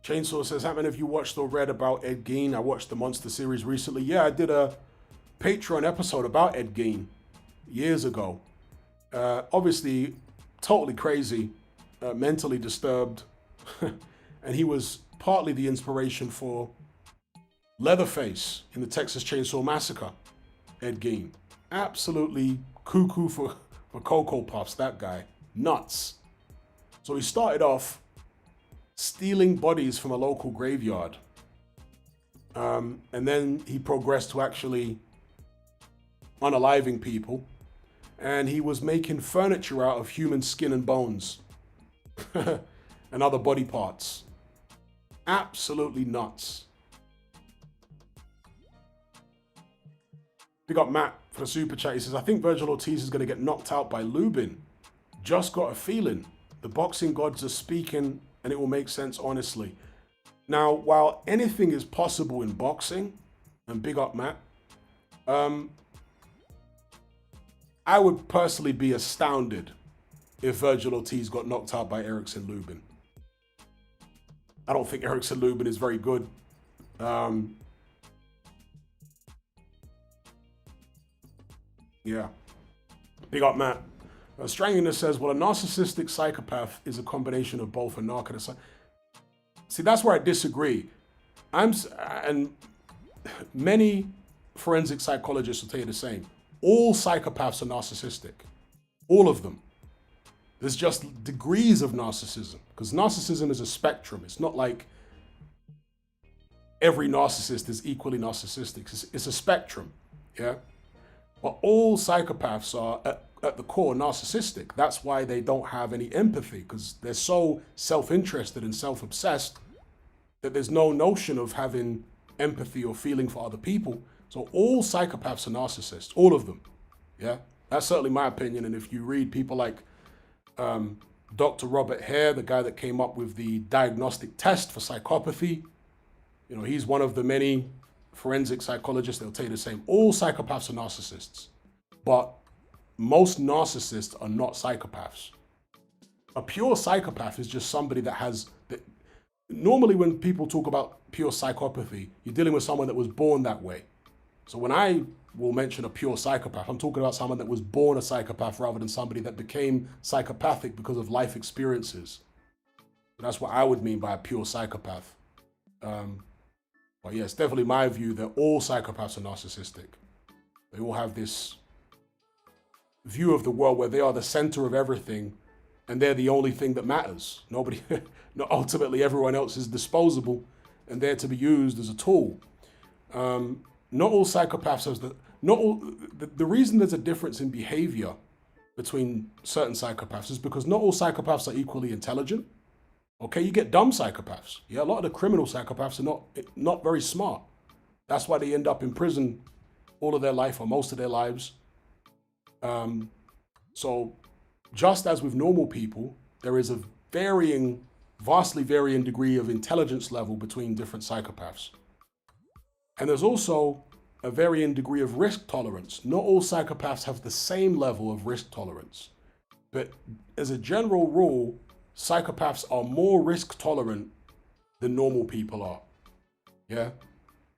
Chainsaw says, Hatman, have you watched or read about Ed Gein? I watched the Monster series recently. Yeah, I did a Patreon episode about Ed Gein years ago. Obviously, totally crazy, mentally disturbed. And he was partly the inspiration for Leatherface in the Texas Chainsaw Massacre. Ed Gein. Absolutely cuckoo for Cocoa Puffs, that guy. Nuts. So he started off stealing bodies from a local graveyard. And then he progressed to actually unaliving people. And he was making furniture out of human skin and bones and other body parts. Absolutely nuts. Big up Matt for the super chat. He says, I think Virgil Ortiz is going to get knocked out by Lubin. Just got a feeling. The boxing gods are speaking and it will make sense honestly. Now, while anything is possible in boxing, and big up Matt, I would personally be astounded if Virgil Ortiz got knocked out by Erickson Lubin. I don't think Erickson Lubin is very good. Yeah. Big up, Matt. Stranginess says, well, a narcissistic psychopath is a combination of both a narc and a psychopath. See, that's where I disagree. And many forensic psychologists will tell you the same. All psychopaths are narcissistic. All of them. There's just degrees of narcissism, because narcissism is a spectrum. It's not like every narcissist is equally narcissistic. It's a spectrum, yeah? But all psychopaths are, at the core, narcissistic. That's why they don't have any empathy, because they're so self-interested and self-obsessed that there's no notion of having empathy or feeling for other people. So all psychopaths are narcissists, all of them, yeah? That's certainly my opinion, and if you read people like Dr. Robert Hare, the guy that came up with the diagnostic test for psychopathy, you know, he's one of the many forensic psychologists that'll tell you the same. All psychopaths are narcissists, but most narcissists are not psychopaths. A pure psychopath is just somebody that has, normally when people talk about pure psychopathy, you're dealing with someone that was born that way. So when I will mention a pure psychopath. I'm talking about someone that was born a psychopath rather than somebody that became psychopathic because of life experiences. That's what I would mean by a pure psychopath. But yeah, it's definitely my view that all psychopaths are narcissistic. They all have this view of the world where they are the center of everything and they're the only thing that matters. Nobody, ultimately everyone else is disposable and there to be used as a tool. Not all psychopaths have the reason there's a difference in behavior between certain psychopaths is because not all psychopaths are equally intelligent. Okay, you get dumb psychopaths. Yeah, a lot of the criminal psychopaths are not very smart. That's why they end up in prison all of their life or most of their lives. So just as with normal people, there is a vastly varying degree of intelligence level between different psychopaths. And there's also a varying degree of risk tolerance. Not all psychopaths have the same level of risk tolerance. But as a general rule, psychopaths are more risk tolerant than normal people are. Yeah?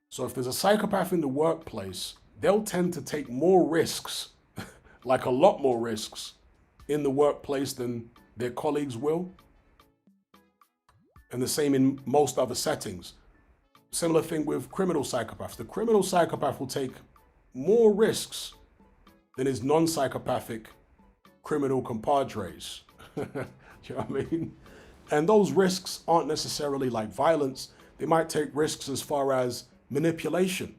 So if there's a psychopath in the workplace, they'll tend to take more risks, like a lot more risks, in the workplace than their colleagues will. And the same in most other settings. Similar thing with criminal psychopaths. The criminal psychopath will take more risks than his non-psychopathic criminal compadres. You know what I mean? And those risks aren't necessarily like violence. They might take risks as far as manipulation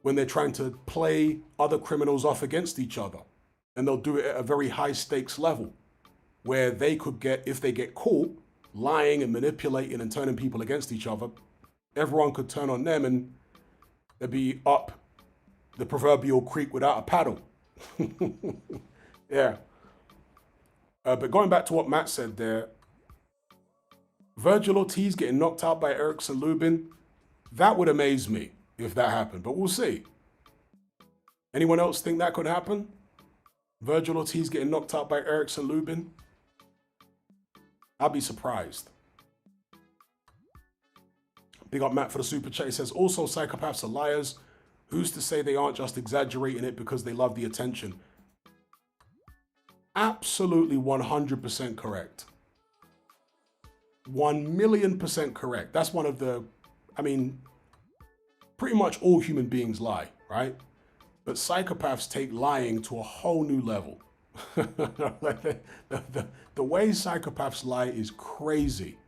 when they're trying to play other criminals off against each other. And they'll do it at a very high stakes level where they could get, if they get caught lying and manipulating and turning people against each other, everyone could turn on them and they'd be up the proverbial creek without a paddle. Yeah. But going back to what Matt said there, Virgil Ortiz getting knocked out by Erickson Lubin, that would amaze me if that happened, but we'll see. Anyone else think that could happen? Virgil Ortiz getting knocked out by Erickson Lubin? I'd be surprised. Big up Matt for the super chat. He says, also psychopaths are liars. Who's to say they aren't just exaggerating it because they love the attention? Absolutely 100% correct. 1,000,000% correct. That's one of the, pretty much all human beings lie, right? But psychopaths take lying to a whole new level. The way psychopaths lie is crazy.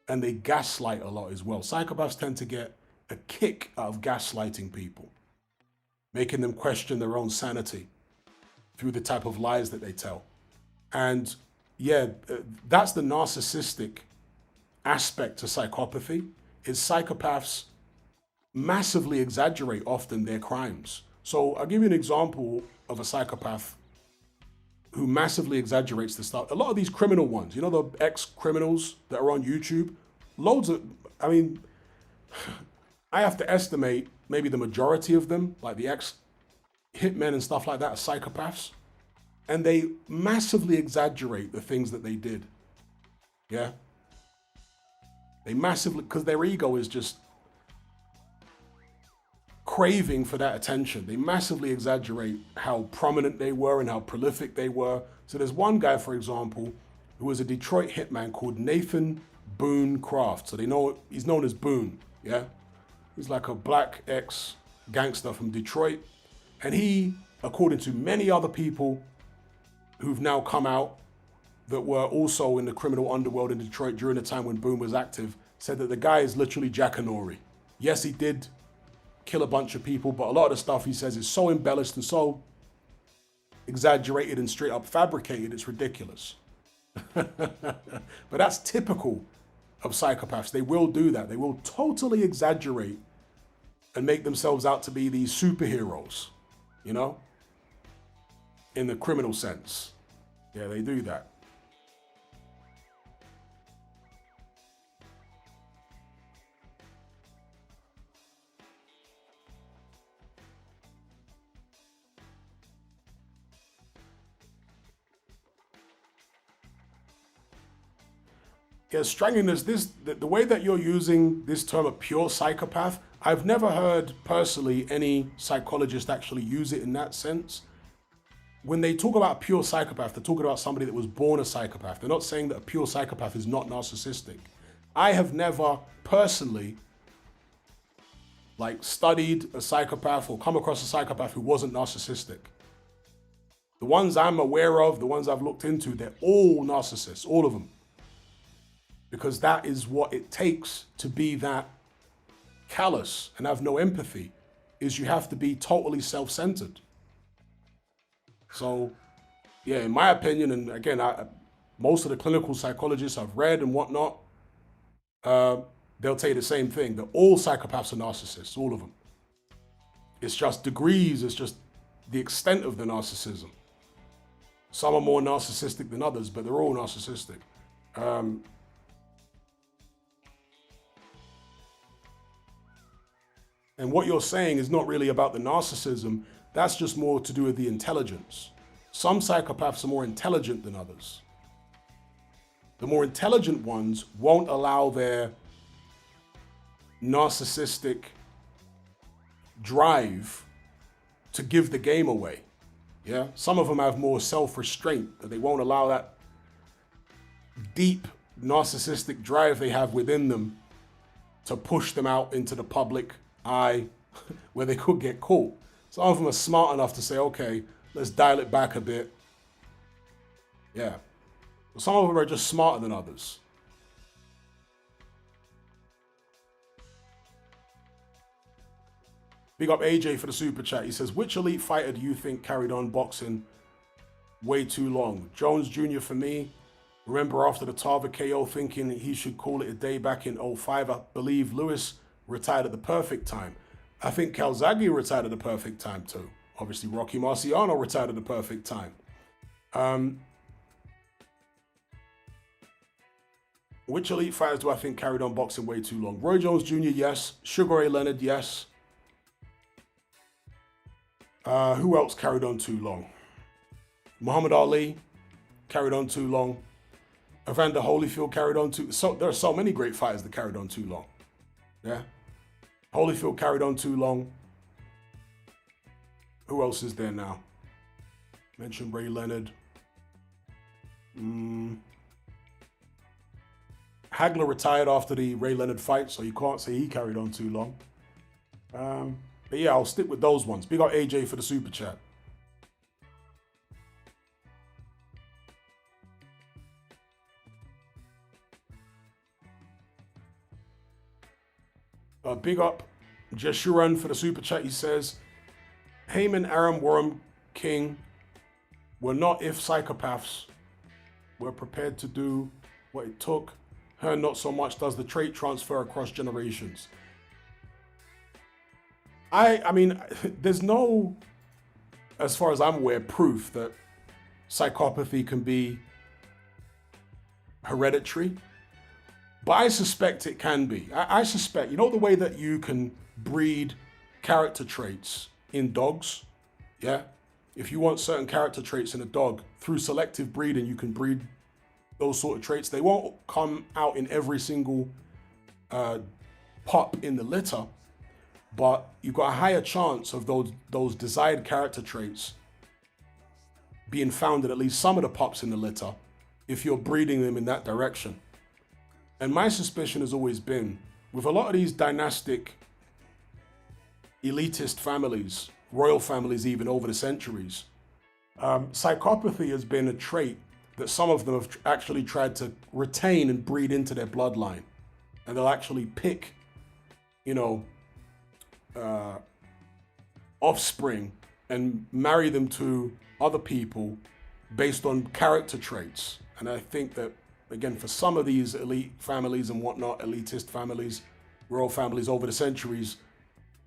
And they gaslight a lot as well. Psychopaths tend to get a kick out of gaslighting people, making them question their own sanity through the type of lies that they tell. And yeah, that's the narcissistic aspect to psychopathy, is psychopaths massively exaggerate often their crimes. So I'll give you an example of a psychopath who massively exaggerates the stuff. A lot of these criminal ones, you know, the ex-criminals that are on YouTube, loads of, I have to estimate maybe the majority of them, like the ex-hitmen and stuff like that, are psychopaths. And they massively exaggerate the things that they did. Yeah? They massively, because their ego is just craving for that attention. They massively exaggerate how prominent they were and how prolific they were. So there's one guy, for example, who was a Detroit hitman called Nathan Boone Craft. So he's known as Boone, yeah? He's like a black ex-gangster from Detroit. And he, according to many other people who've now come out that were also in the criminal underworld in Detroit during the time when Boone was active, said that the guy is literally Jackanory. Yes, he did kill a bunch of people, but a lot of the stuff he says is so embellished and so exaggerated and straight up fabricated, it's ridiculous. But that's typical of psychopaths. They will do that. They will totally exaggerate and make themselves out to be these superheroes, you know, in the criminal sense. Yeah, they do that. Yeah, strangling the way that you're using this term, a pure psychopath, I've never heard personally any psychologist actually use it in that sense. When they talk about a pure psychopath, they're talking about somebody that was born a psychopath. They're not saying that a pure psychopath is not narcissistic. I have never personally studied a psychopath or come across a psychopath who wasn't narcissistic. The ones I'm aware of, the ones I've looked into, they're all narcissists, all of them. Because that is what it takes to be that callous and have no empathy, is you have to be totally self-centered. So, yeah, in my opinion, and again, most of the clinical psychologists I've read and whatnot, they'll tell you the same thing, that all psychopaths are narcissists, all of them. It's just degrees, it's just the extent of the narcissism. Some are more narcissistic than others, but they're all narcissistic. And what you're saying is not really about the narcissism, that's just more to do with the intelligence. Some psychopaths are more intelligent than others. The more intelligent ones won't allow their narcissistic drive to give the game away. Yeah, some of them have more self-restraint, that they won't allow that deep narcissistic drive they have within them to push them out into the public eye where they could get caught. Some of them are smart enough to say, okay, let's dial it back a bit. Yeah. Some of them are just smarter than others. Big up AJ for the super chat. He says, which elite fighter do you think carried on boxing way too long? Jones Jr. for me. Remember after the Tarver KO thinking he should call it a day back in 05. I believe Lewis retired at the perfect time. I think Calzaghe retired at the perfect time too. Obviously Rocky Marciano retired at the perfect time. Which elite fighters do I think carried on boxing way too long? Roy Jones Jr., yes. Sugar Ray Leonard, yes. Who else carried on too long? Muhammad Ali carried on too long. Evander Holyfield carried on too. So there are so many great fighters that carried on too long. Yeah, Holyfield carried on too long. Who else is there now? Mentioned Ray Leonard. Hagler retired after the Ray Leonard fight, so you can't say he carried on too long. But yeah, I'll stick with those ones. Big up AJ for the super chat. Big up Jeshuran for the super chat. He says, Heyman, Aram, Warren, King were not if psychopaths were prepared to do what it took. Her not so much does the trait transfer across generations. I mean, there's no, as far as I'm aware, proof that psychopathy can be hereditary. But I suspect it can be. I suspect, you know the way that you can breed character traits in dogs? Yeah? If you want certain character traits in a dog, through selective breeding, you can breed those sort of traits. They won't come out in every single pup in the litter, but you've got a higher chance of those desired character traits being found in at least some of the pups in the litter if you're breeding them in that direction. And my suspicion has always been, with a lot of these dynastic, elitist families, royal families even over the centuries, psychopathy has been a trait that some of them have actually tried to retain and breed into their bloodline. And they'll actually pick, offspring and marry them to other people based on character traits. And I think that, again, for some of these elite families and whatnot, elitist families, royal families over the centuries,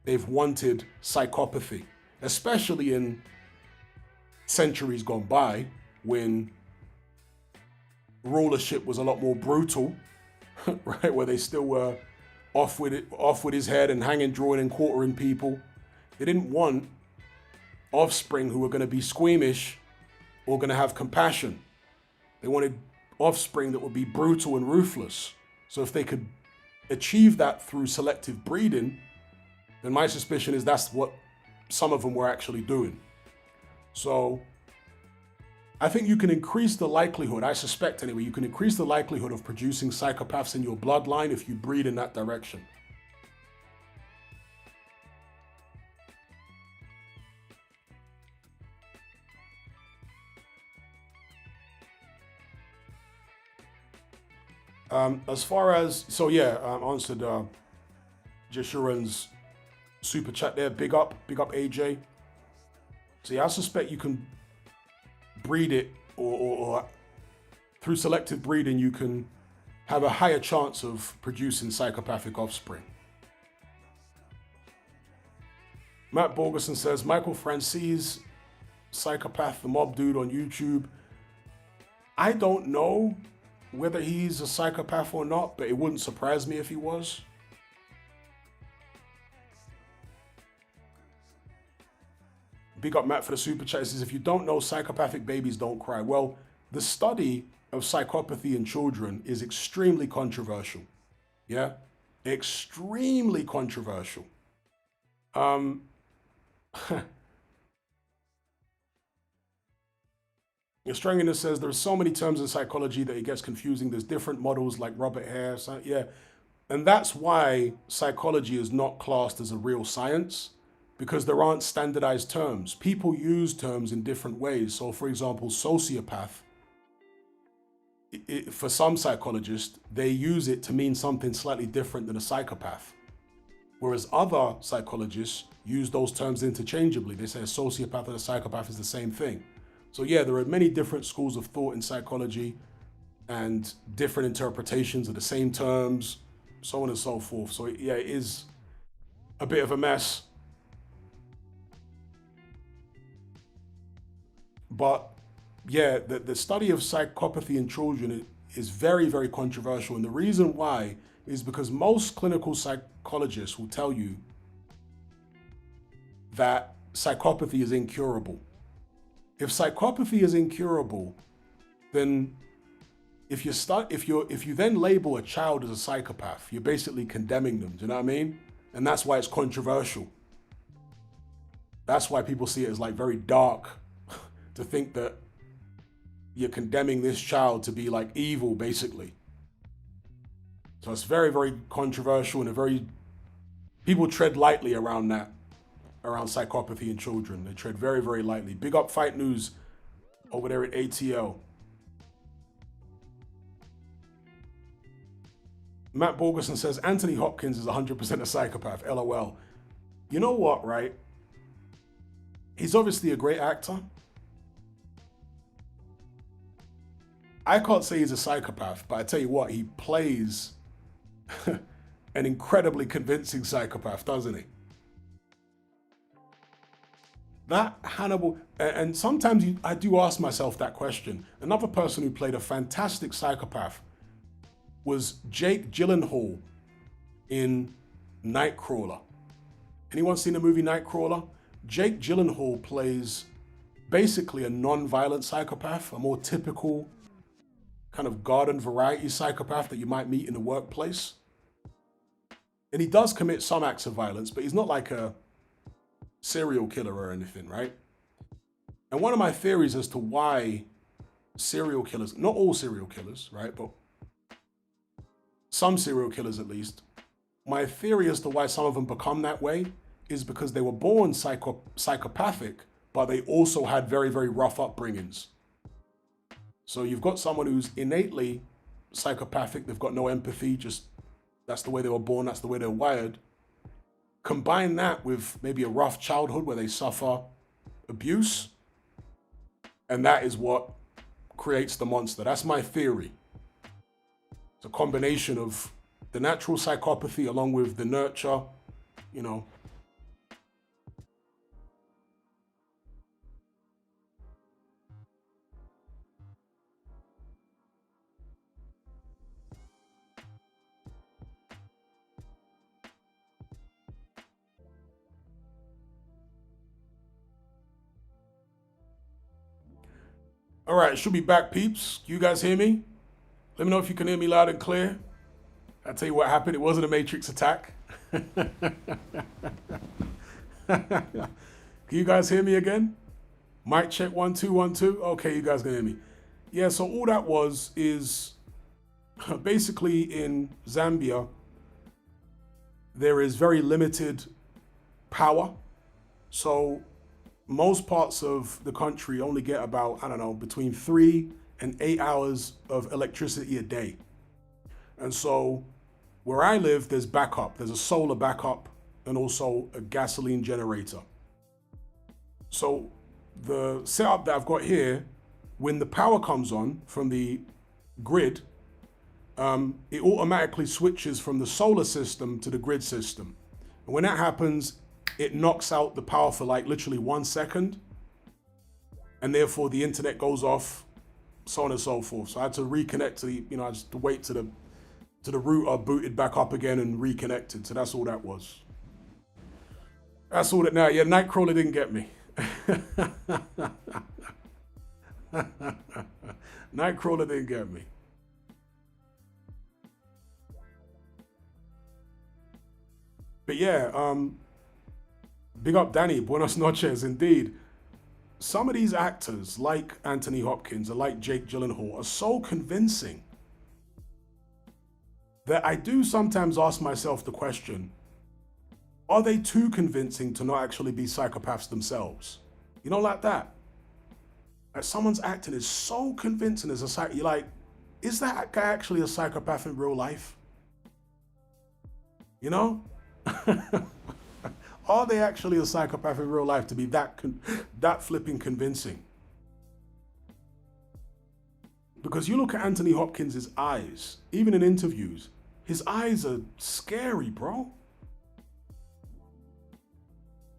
they've wanted psychopathy, especially in centuries gone by when rulership was a lot more brutal, right? Where they still were off with his head and hanging, drawing and quartering people. They didn't want offspring who were going to be squeamish or going to have compassion. They wanted offspring that would be brutal and ruthless. So if they could achieve that through selective breeding, then my suspicion is that's what some of them were actually doing. So I think you can increase the likelihood, I suspect anyway, you can increase the likelihood of producing psychopaths in your bloodline if you breed in that direction. As far as, so yeah, answered Jeshurun's super chat there. Big up AJ. So yeah, I suspect you can breed it, or through selective breeding, you can have a higher chance of producing psychopathic offspring. Matt Borgerson says, Michael Francis, psychopath, the mob dude on YouTube. I don't know whether he's a psychopath or not, but it wouldn't surprise me if he was. Big up Matt for the super chat. He says, if you don't know, psychopathic babies don't cry. Well, the study of psychopathy in children is extremely controversial. Yeah? Extremely controversial. Strangeness says there are so many terms in psychology that it gets confusing. There's different models like Robert Hare. Yeah. And that's why psychology is not classed as a real science, because there aren't standardized terms. People use terms in different ways. So, for example, sociopath, for some psychologists, they use it to mean something slightly different than a psychopath. Whereas other psychologists use those terms interchangeably. They say a sociopath and a psychopath is the same thing. So yeah, there are many different schools of thought in psychology and different interpretations of the same terms, so on and so forth. So yeah, it is a bit of a mess. But yeah, the study of psychopathy in children is very, very controversial. And the reason why is because most clinical psychologists will tell you that psychopathy is incurable. If psychopathy is incurable, then if you then label a child as a psychopath, you're basically condemning them. Do you know what I mean? And that's why it's controversial. That's why people see it as like very dark to think that you're condemning this child to be like evil, basically. So it's very, very controversial, and people tread lightly around that. Around psychopathy in children. They tread very, very lightly. Big up Fight News over there at ATL. Matt Borgerson says, Anthony Hopkins is 100% a psychopath. LOL. You know what, right? He's obviously a great actor. I can't say he's a psychopath, but I tell you what, he plays an incredibly convincing psychopath, doesn't he? That Hannibal, and sometimes I do ask myself that question. Another person who played a fantastic psychopath was Jake Gyllenhaal in Nightcrawler. Anyone seen the movie Nightcrawler? Jake Gyllenhaal plays basically a non-violent psychopath, a more typical kind of garden variety psychopath that you might meet in the workplace. And he does commit some acts of violence, but he's not like a serial killer or anything, right? And one of my theories as to why serial killers, not all serial killers, right, but some serial killers at least, my theory as to why some of them become that way is because they were born psychopathic, but they also had very, very rough upbringings. So you've got someone who's innately psychopathic, they've got no empathy, just that's the way they were born, that's the way they're wired. Combine that with maybe a rough childhood where they suffer abuse, and that is what creates the monster. That's my theory. It's a combination of the natural psychopathy along with the nurture, you know. All right, should be back, peeps. You guys hear me? Let me know if you can hear me loud and clear. I tell you what happened. It wasn't a Matrix attack. Can you guys hear me again? Mic check 1 2 1 2. Okay, you guys can hear me. Yeah. So all that was is basically in Zambia there is very limited power. So most parts of the country only get about, I don't know, between 3 and 8 hours of electricity a day. And so where I live, there's backup. There's a solar backup and also a gasoline generator. So the setup that I've got here, when the power comes on from the grid, it automatically switches from the solar system to the grid system. And when that happens, it knocks out the power for like literally 1 second. And therefore the internet goes off, so on and so forth. So I had to reconnect to the, I just wait to the router, booted back up again and reconnected. So that's all that was. That's all that now. Yeah, Nightcrawler didn't get me. Nightcrawler didn't get me. But yeah, big up Danny, buenas noches, indeed. Some of these actors, like Anthony Hopkins and like Jake Gyllenhaal, are so convincing that I do sometimes ask myself the question, are they too convincing to not actually be psychopaths themselves? You know, like that. Like someone's acting is so convincing as a psych, you're like, is that guy actually a psychopath in real life? You know? Are they actually a psychopath in real life to be that flipping convincing? Because you look at Anthony Hopkins' eyes, even in interviews, his eyes are scary, bro.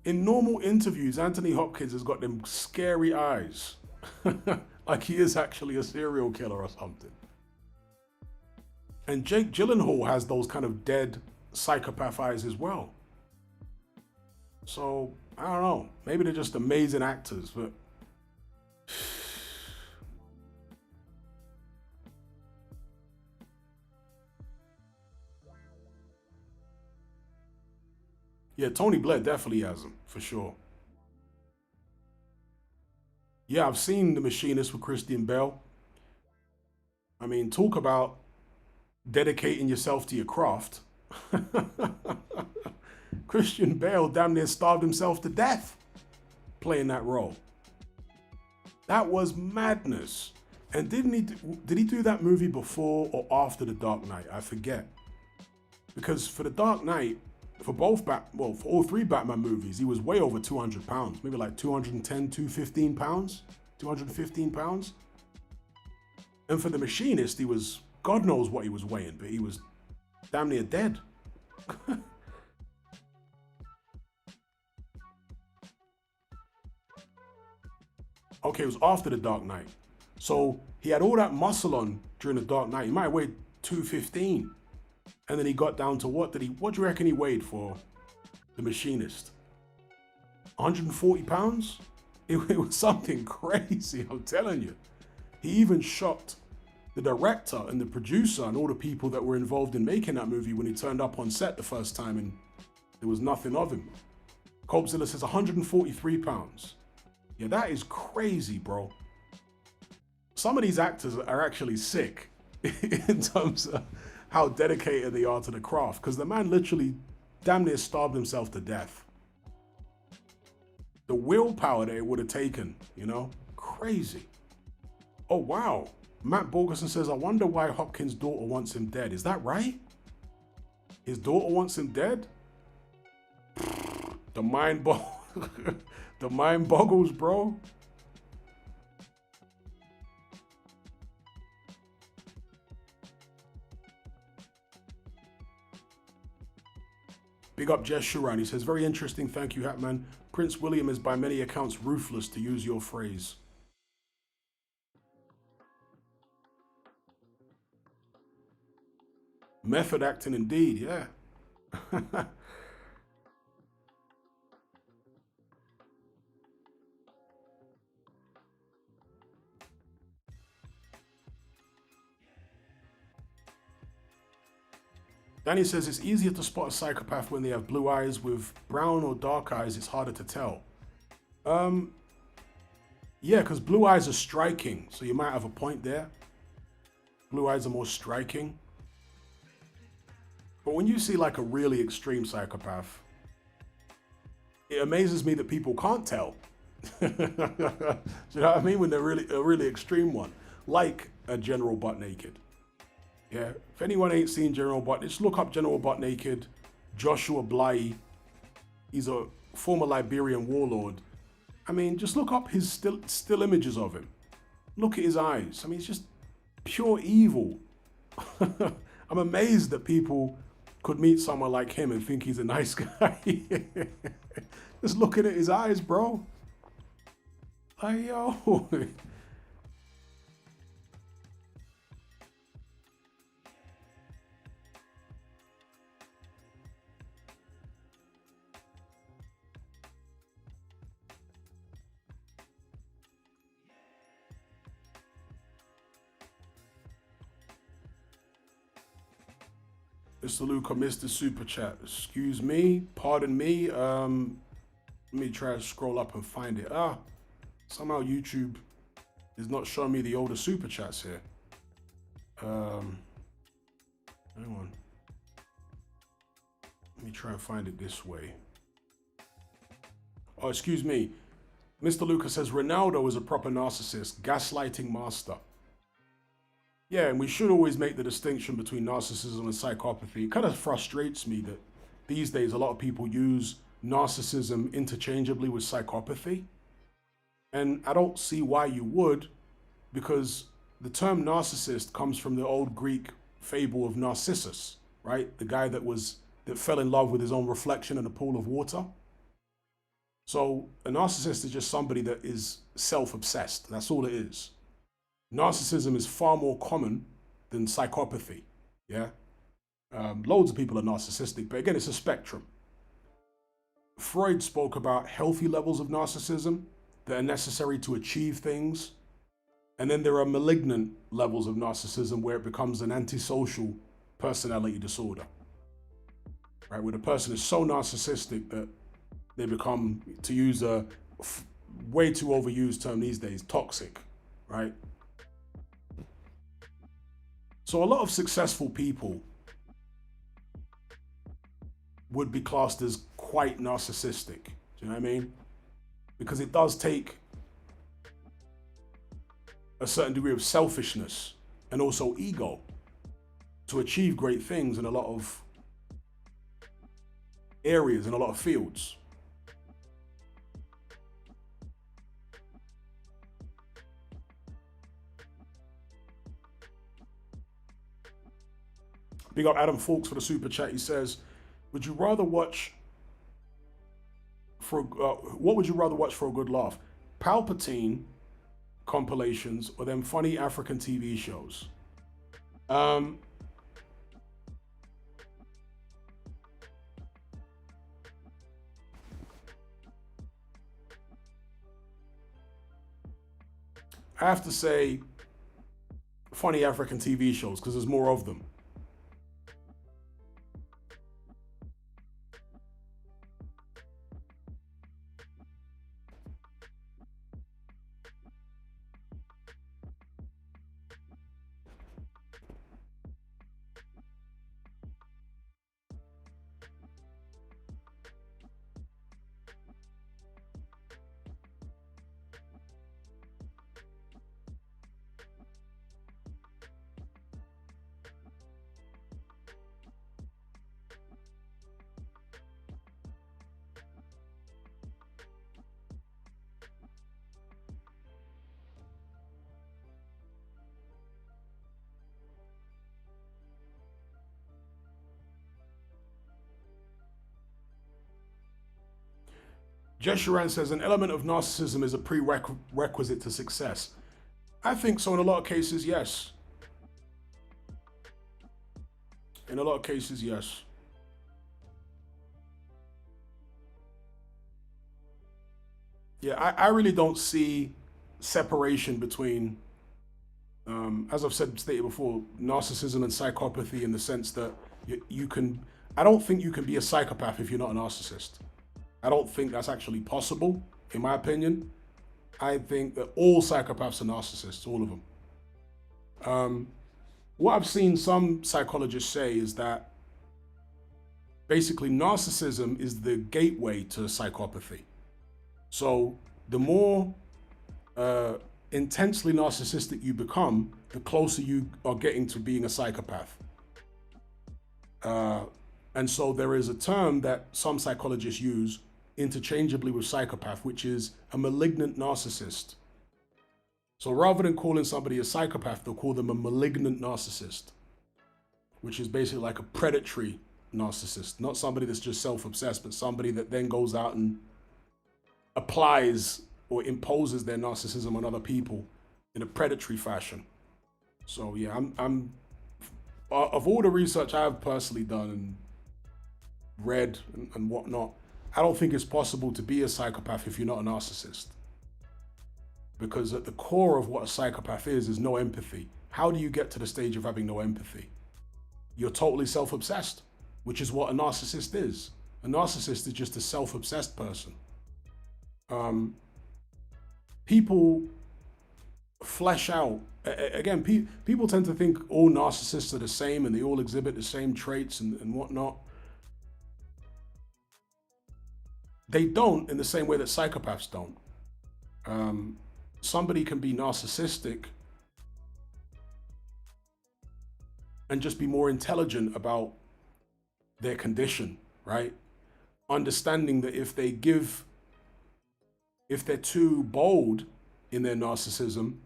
In normal interviews, Anthony Hopkins has got them scary eyes. Like he is actually a serial killer or something. And Jake Gyllenhaal has those kind of dead psychopath eyes as well. So, I don't know. Maybe they're just amazing actors, but... Yeah, Tony Blair definitely has them, for sure. Yeah, I've seen The Machinist with Christian Bale. I mean, talk about dedicating yourself to your craft. Christian Bale damn near starved himself to death playing that role. That was madness. And did he do that movie before or after The Dark Knight? I forget. Because for The Dark Knight, for for all 3 Batman movies, he was way over 200 pounds. Maybe like 210, 215 pounds, 215 pounds. And for The Machinist, he was, God knows what he was weighing, but he was damn near dead. Okay, it was after The Dark Knight. So he had all that muscle on during The Dark Knight. He might have weighed 215. And then he got down to what do you reckon he weighed for The Machinist? 140 pounds? It was something crazy, I'm telling you. He even shocked the director and the producer and all the people that were involved in making that movie when he turned up on set the first time and there was nothing of him. Cobzilla says 143 pounds. Yeah, that is crazy, bro. Some of these actors are actually sick in terms of how dedicated they are to the craft, because the man literally damn near starved himself to death. The willpower that it would have taken, crazy. Oh, wow. Matt Borgerson says, I wonder why Hopkins' daughter wants him dead. Is that right? His daughter wants him dead? The mind the mind boggles, bro. Big up Jess Shuran. He says, very interesting. Thank you, Hatman. Prince William is by many accounts ruthless, to use your phrase. Method acting indeed, yeah. Danny says it's easier to spot a psychopath when they have blue eyes. With brown or dark eyes, it's harder to tell. Yeah, because blue eyes are striking, so you might have a point there. Blue eyes are more striking. But when you see like a really extreme psychopath, it amazes me that people can't tell. Do you know what I mean? When they're really a really extreme one, like a General Butt Naked. Yeah, if anyone ain't seen General Butt, just look up General Butt Naked, Joshua Bly. He's a former Liberian warlord. I mean, just look up his still images of him. Look at his eyes. I mean, it's just pure evil. I'm amazed that people could meet someone like him and think he's a nice guy. Just looking at his eyes, bro. Like, yo. Mr. Luca missed the super chat. Excuse me, pardon me. Let me try to scroll up and find it. Somehow YouTube is not showing me the older super chats here. Hang on. Let me try and find it this way. Oh, excuse me. Mr. Luca says Ronaldo is a proper narcissist, gaslighting master. Yeah, and we should always make the distinction between narcissism and psychopathy. It kind of frustrates me that these days a lot of people use narcissism interchangeably with psychopathy. And I don't see why you would, because the term narcissist comes from the old Greek fable of Narcissus, right? The guy that fell in love with his own reflection in a pool of water. So a narcissist is just somebody that is self-obsessed. That's all it is. Narcissism is far more common than psychopathy, yeah? Loads of people are narcissistic, but again, it's a spectrum. Freud spoke about healthy levels of narcissism that are necessary to achieve things. And then there are malignant levels of narcissism where it becomes an antisocial personality disorder, right? Where the person is so narcissistic that they become, to use a way too overused term these days, toxic, right? So a lot of successful people would be classed as quite narcissistic. Do you know what I mean? Because it does take a certain degree of selfishness and also ego to achieve great things in a lot of areas, in a lot of fields. Big up Adam Fawkes for the super chat. He says, "Would you rather watch for what would you rather watch for a good laugh? Palpatine compilations or them funny African TV shows?" I have to say funny African TV shows because there's more of them. Jeshuran says an element of narcissism is a prerequisite to success. I think so in a lot of cases, yes. In a lot of cases, yes. Yeah, I really don't see separation between, as I've stated before, narcissism and psychopathy in the sense that You can. I don't think you can be a psychopath if you're not a narcissist. I don't think that's actually possible, in my opinion. I think that all psychopaths are narcissists, all of them. What I've seen some psychologists say is that basically narcissism is the gateway to psychopathy. So the more intensely narcissistic you become, the closer you are getting to being a psychopath. And so there is a term that some psychologists use interchangeably with psychopath, which is a malignant narcissist. So rather than calling somebody a psychopath, they'll call them a malignant narcissist, which is basically like a predatory narcissist, not somebody that's just self-obsessed, but somebody that then goes out and applies or imposes their narcissism on other people in a predatory fashion. So yeah, I'm of all the research I've personally done and read and whatnot, I don't think it's possible to be a psychopath if you're not a narcissist. Because at the core of what a psychopath is no empathy. How do you get to the stage of having no empathy? You're totally self-obsessed, which is what a narcissist is. A narcissist is just a self-obsessed person. People flesh out, again, people tend to think all narcissists are the same and they all exhibit the same traits and whatnot. They don't, in the same way that psychopaths don't. Somebody can be narcissistic and just be more intelligent about their condition, right? Understanding that if they're too bold in their narcissism,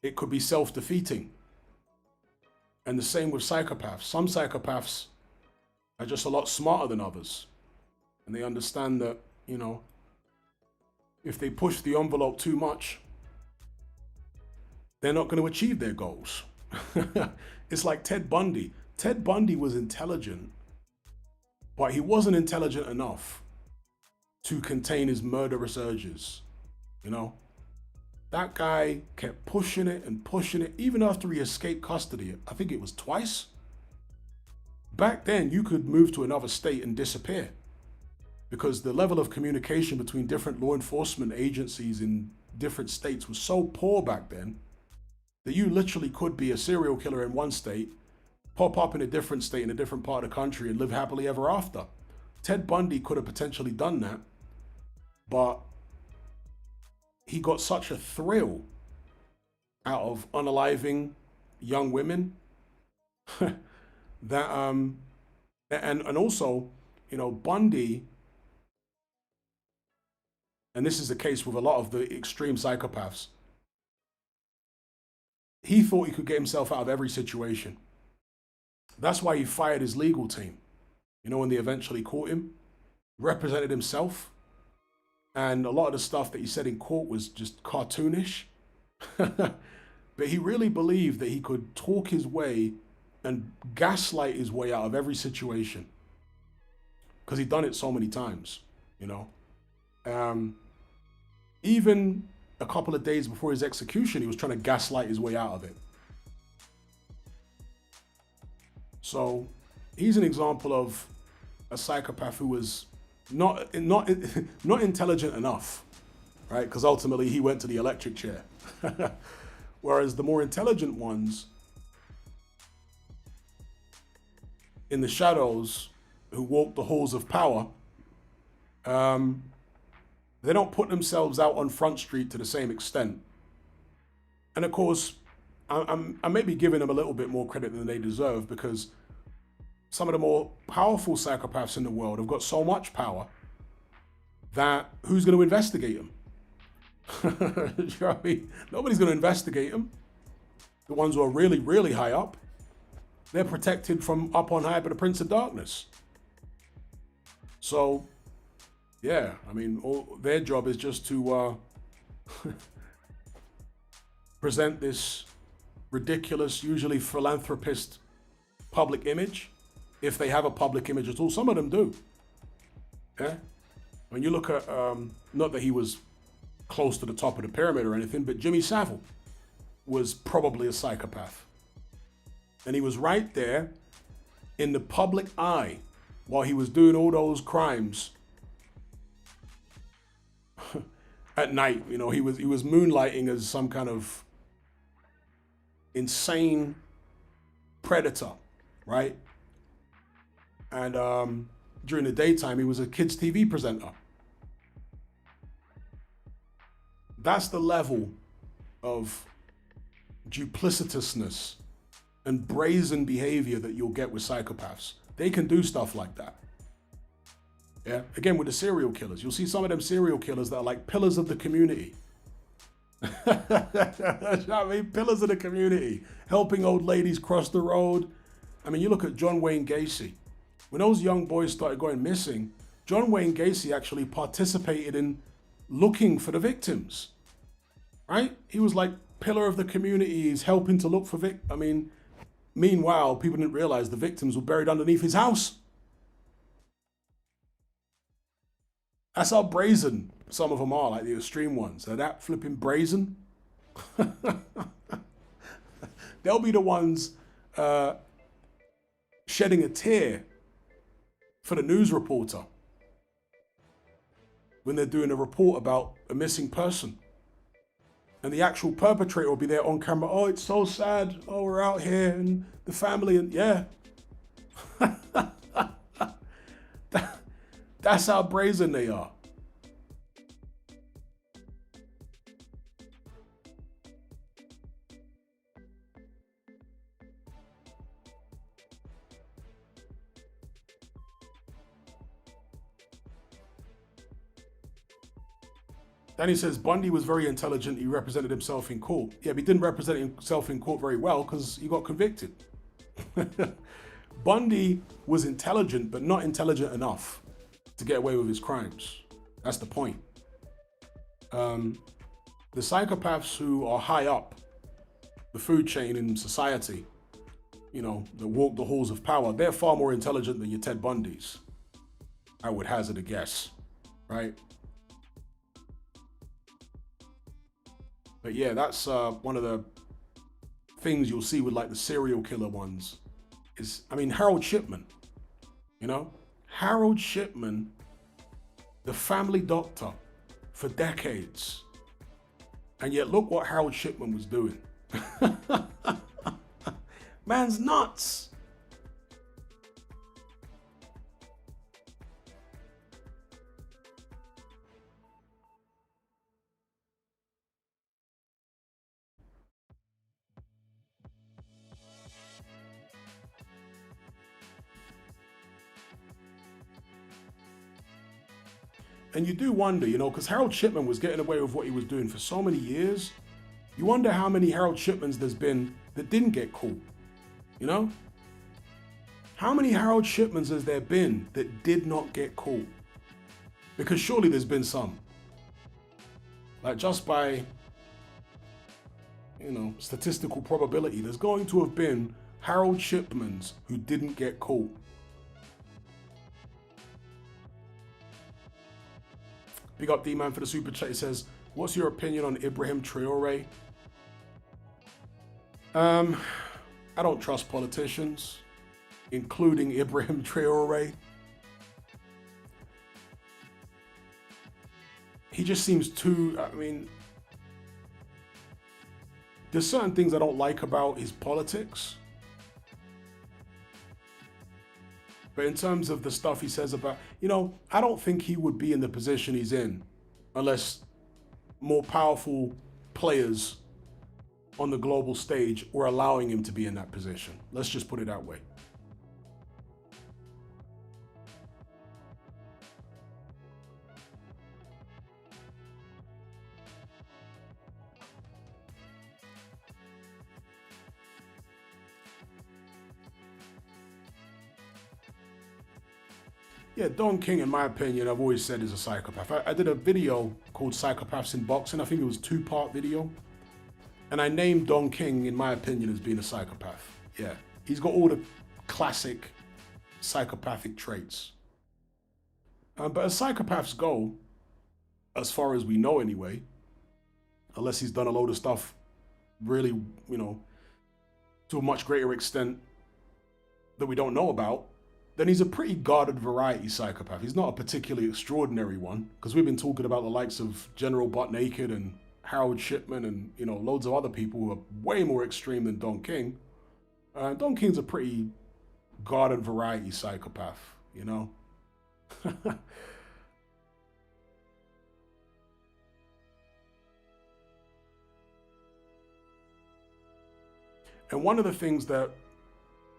it could be self-defeating. And the same with psychopaths. Some psychopaths are just a lot smarter than others. And they understand that, if they push the envelope too much, they're not going to achieve their goals. It's like Ted Bundy. Ted Bundy was intelligent, but he wasn't intelligent enough to contain his murderous urges. That guy kept pushing it and pushing it, even after he escaped custody. I think it was twice. Back then, you could move to another state and disappear because the level of communication between different law enforcement agencies in different states was so poor back then that you literally could be a serial killer in one state, pop up in a different state in a different part of the country and live happily ever after. Ted Bundy could have potentially done that, but he got such a thrill out of unaliving young women that and also, Bundy, and this is the case with a lot of the extreme psychopaths, he thought he could get himself out of every situation. That's why he fired his legal team. When they eventually caught him, represented himself. And a lot of the stuff that he said in court was just cartoonish. But he really believed that he could talk his way and gaslight his way out of every situation. Because he'd done it so many times, Even a couple of days before his execution, he was trying to gaslight his way out of it. So he's an example of a psychopath who was not intelligent enough, right? Because ultimately he went to the electric chair. Whereas the more intelligent ones in the shadows who walk the halls of power, they don't put themselves out on Front Street to the same extent. And of course, I may be giving them a little bit more credit than they deserve, because some of the more powerful psychopaths in the world have got so much power that who's going to investigate them? You know what I mean? Nobody's going to investigate them. The ones who are really, really high up, they're protected from up on high by the Prince of Darkness. So, yeah, their job is just to present this ridiculous, usually philanthropist public image, if they have a public image at all. Some of them do. Yeah. When you look at, not that he was close to the top of the pyramid or anything, but Jimmy Savile was probably a psychopath. And he was right there in the public eye while he was doing all those crimes at night. You know, he was moonlighting as some kind of insane predator, right? And during the daytime, he was a kids' TV presenter. That's the level of duplicitousness and brazen behavior that you'll get with psychopaths. They can do stuff like that. Yeah. Again, with the serial killers, you'll see some of them serial killers that are like pillars of the community. I mean, pillars of the community, helping old ladies cross the road. I mean, you look at John Wayne Gacy. When those young boys started going missing, John Wayne Gacy actually participated in looking for the victims, right? He was like pillar of the community. He's helping to look for I mean, meanwhile, people didn't realize the victims were buried underneath his house. That's how brazen some of them are, like the extreme ones. They're that flipping brazen. They'll be the ones shedding a tear for the news reporter when they're doing a report about a missing person. And the actual perpetrator will be there on camera. Oh, it's so sad. Oh, we're out here and the family and yeah. That's how brazen they are. Then he says Bundy was very intelligent. He represented himself in court. Yeah, but he didn't represent himself in court very well because he got convicted. Bundy was intelligent, but not intelligent enough to get away with his crimes. That's the point. The psychopaths who are high up the food chain in society, you know, that walk the halls of power, they're far more intelligent than your Ted Bundys. I would hazard a guess, right? But yeah, that's one of the things you'll see with like the serial killer ones is, I mean, Harold Shipman, you know, Harold Shipman, the family doctor for decades. And yet look what Harold Shipman was doing. Man's nuts. And you do wonder, you know, because Harold Shipman was getting away with what he was doing for so many years. You wonder how many Harold Shipmans there's been that didn't get caught, you know? How many Harold Shipmans has there been that did not get caught? Because surely there's been some. Like just by, you know, statistical probability, there's going to have been Harold Shipmans who didn't get caught. Big up D-Man for the super chat. He says, what's your opinion on Ibrahim Traore? I don't trust politicians, including Ibrahim Traore. He just seems too, I mean, there's certain things I don't like about his politics. But in terms of the stuff he says about, you know, I don't think he would be in the position he's in unless more powerful players on the global stage were allowing him to be in that position. Let's just put it that way. Yeah, Don King, in my opinion, I've always said is a psychopath. I did a video called Psychopaths in Boxing. I think it was a 2-part video. And I named Don King, in my opinion, as being a psychopath. Yeah, he's got all the classic psychopathic traits. But as psychopaths go, as far as we know anyway, unless he's done a load of stuff really, you know, to a much greater extent that we don't know about, then he's a pretty guarded variety psychopath. He's not a particularly extraordinary one, because we've been talking about the likes of General Butt Naked and Harold Shipman and, you know, loads of other people who are way more extreme than Don King. Don King's a pretty guarded variety psychopath, you know? And one of the things that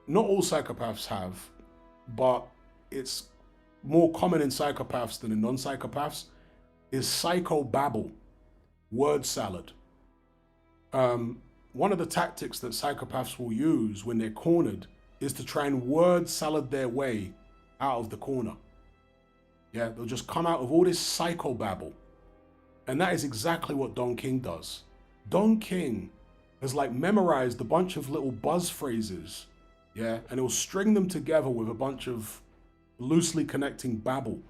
not all psychopaths have, but it's more common in psychopaths than in non-psychopaths, is psychobabble, word salad. One of the tactics that psychopaths will use when they're cornered is to try and word salad their way out of the corner. Yeah, they'll just come out of all this psychobabble. And that is exactly what Don King does. Don King has like memorized a bunch of little buzz phrases, yeah, and he'll string them together with a bunch of loosely connecting babble.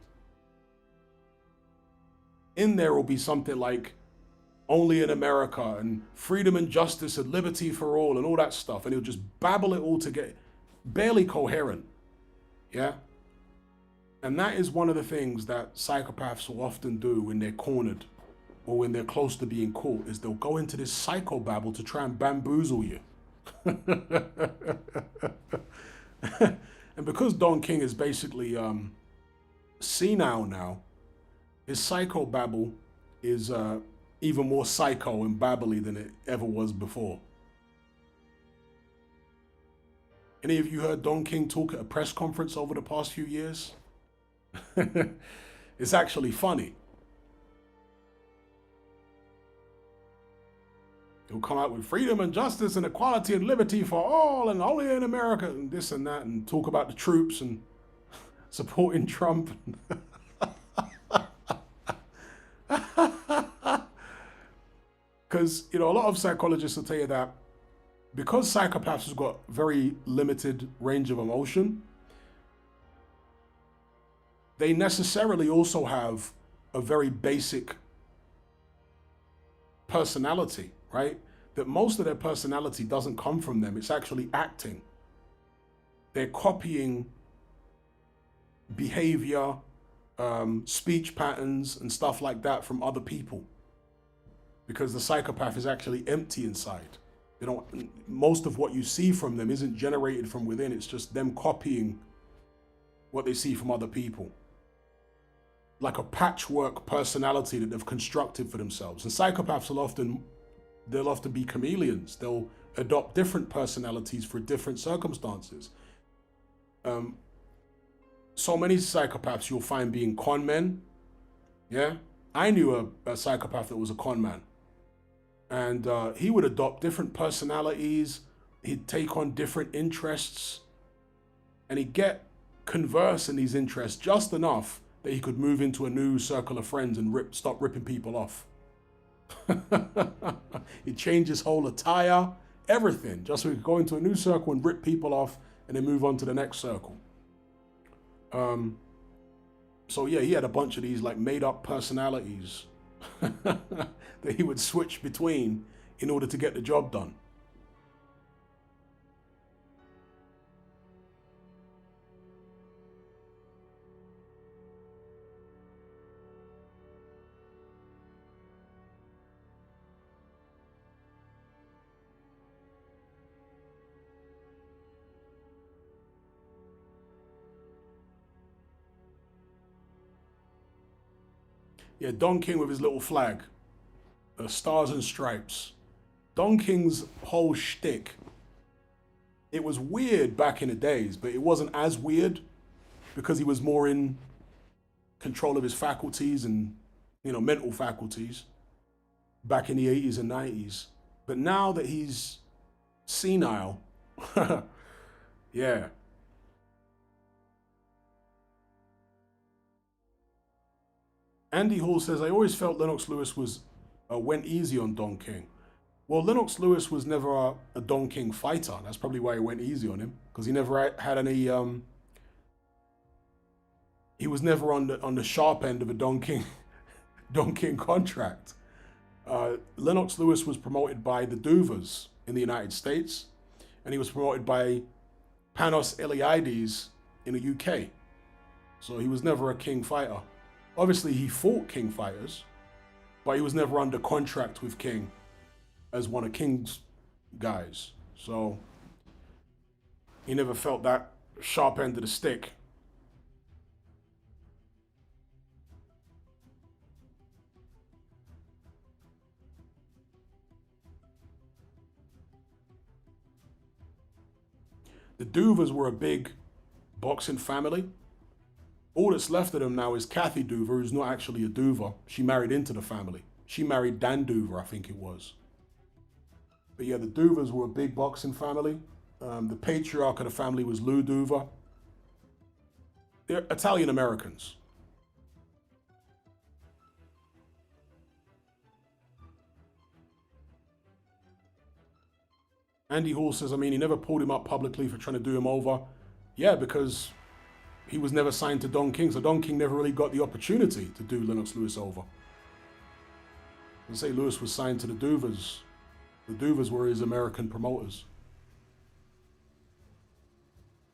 In there will be something like only in America and freedom and justice and liberty for all and all that stuff, and he'll just babble it all together, barely coherent, yeah? And that is one of the things that psychopaths will often do when they're cornered or when they're close to being caught, is they'll go into this psychobabble to try and bamboozle you. And because Don King is basically senile now, his psychobabble is even more psycho and babbly than it ever was before. Any of you heard Don King talk at a press conference over the past few years? It's actually funny. He'll come out with freedom and justice and equality and liberty for all and only in America and this and that, and talk about the troops and supporting Trump. Because, you know, a lot of psychologists will tell you that because psychopaths have got very limited range of emotion, they necessarily also have a very basic personality, right? That most of their personality doesn't come from them. It's actually acting. They're copying behavior, speech patterns and stuff like that from other people. Because the psychopath is actually empty inside. They don't, most of what you see from them isn't generated from within. It's just them copying what they see from other people. Like a patchwork personality that they've constructed for themselves. And psychopaths they'll often be chameleons. They'll adopt different personalities for different circumstances. So many psychopaths you'll find being con men. Yeah, I knew a psychopath that was a con man. And he would adopt different personalities. He'd take on different interests. And he'd converse in these interests just enough that he could move into a new circle of friends and stop ripping people off. He'd change his whole attire, everything, just so he could go into a new circle and rip people off and then move on to the next circle. So yeah, he had a bunch of these like made up personalities that he would switch between in order to get the job done. Yeah, Don King with his little flag, stars and stripes. Don King's whole shtick, it was weird back in the days, but it wasn't as weird because he was more in control of his faculties and, you know, mental faculties back in the 80s and 90s. But now that he's senile, yeah. Andy Hall says, I always felt Lennox Lewis went easy on Don King. Well, Lennox Lewis was never a Don King fighter. That's probably why he went easy on him, because he never had any. He was never on the sharp end of a Don King contract. Lennox Lewis was promoted by the Doovers in the United States, and he was promoted by Panos Eliades in the UK. So he was never a king fighter. Obviously, he fought king fighters, but he was never under contract with King as one of King's guys. So he never felt that sharp end of the stick. The Duvers were a big boxing family. All that's left of them now is Kathy Duver, who's not actually a Duver. She married into the family. She married Dan Duver, I think it was. But yeah, the Duvers were a big boxing family. The patriarch of the family was Lou Duver. They're Italian Americans. Andy Hall says, I mean, he never pulled him up publicly for trying to do him over. Yeah, because he was never signed to Don King, so Don King never really got the opportunity to do Lennox Lewis over. And say Lewis was signed to the Duvers. The Duvers were his American promoters.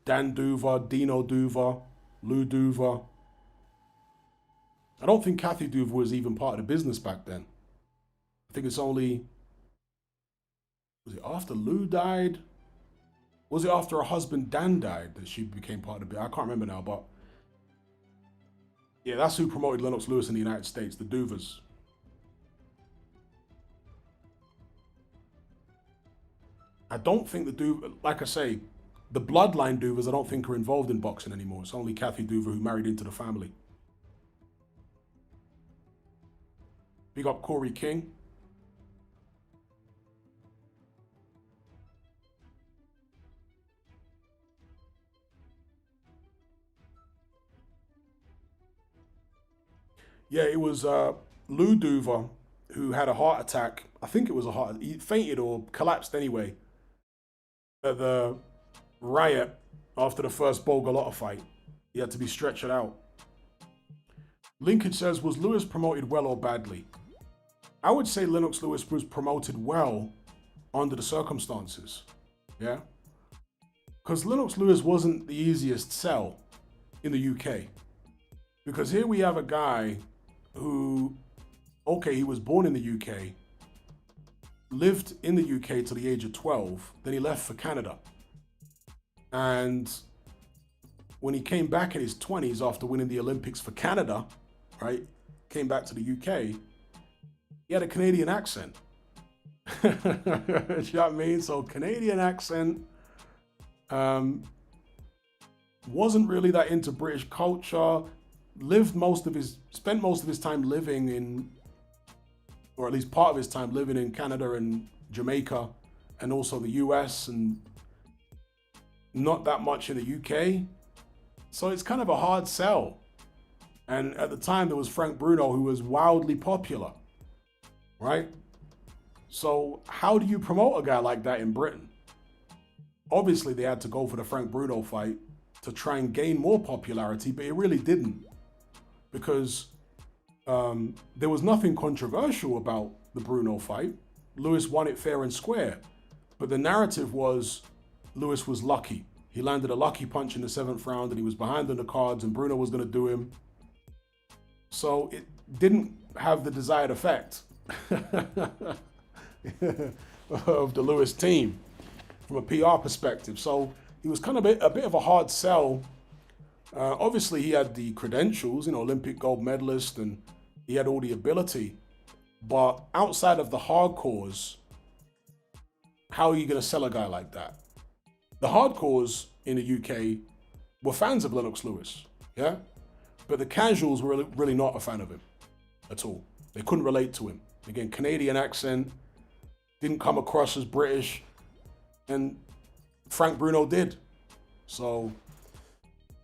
Dan Duver, Dino Duver, Lou Duver. I don't think Kathy Duver was even part of the business back then. I think it's only... Was it after Lou died? Was it after her husband Dan died that she became part of it? I can't remember now, but yeah, that's who promoted Lennox Lewis in the United States, the Duvers. I don't think the Duvers, like I say, the bloodline Duvers I don't think are involved in boxing anymore. It's only Kathy Duver who married into the family. Big up Corey King. Yeah, it was Lou Duver who had a heart attack. I think it was a heart. He fainted or collapsed anyway at the riot after the first Bo Galata fight. He had to be stretchered out. Linkage says, was Lewis promoted well or badly? I would say Lennox Lewis was promoted well under the circumstances. Yeah? Because Lennox Lewis wasn't the easiest sell in the UK. Because here we have a guy who, okay, he was born in the UK, lived in the UK till the age of 12, then he left for Canada. And when he came back in his 20s after winning the Olympics for Canada, right, came back to the UK, he had a Canadian accent. You know what I mean? So Canadian accent, wasn't really that into British culture, spent most of his time living in, or at least part of his time living in Canada and Jamaica and also the US, and not that much in the UK. So it's kind of a hard sell. And at the time there was Frank Bruno, who was wildly popular, right? So how do you promote a guy like that in Britain? Obviously they had to go for the Frank Bruno fight to try and gain more popularity, but it really didn't. Because there was nothing controversial about the Bruno fight. Lewis won it fair and square. But the narrative was Lewis was lucky. He landed a lucky punch in the 7th round and he was behind on the cards and Bruno was going to do him. So it didn't have the desired effect of the Lewis team from a PR perspective. So he was kind of a bit of a hard sell. Obviously, he had the credentials, Olympic gold medalist, and he had all the ability. But outside of the hardcores, how are you going to sell a guy like that? The hardcores in the UK were fans of Lennox Lewis, yeah? But the casuals were really not a fan of him at all. They couldn't relate to him. Again, Canadian accent, didn't come across as British, and Frank Bruno did. So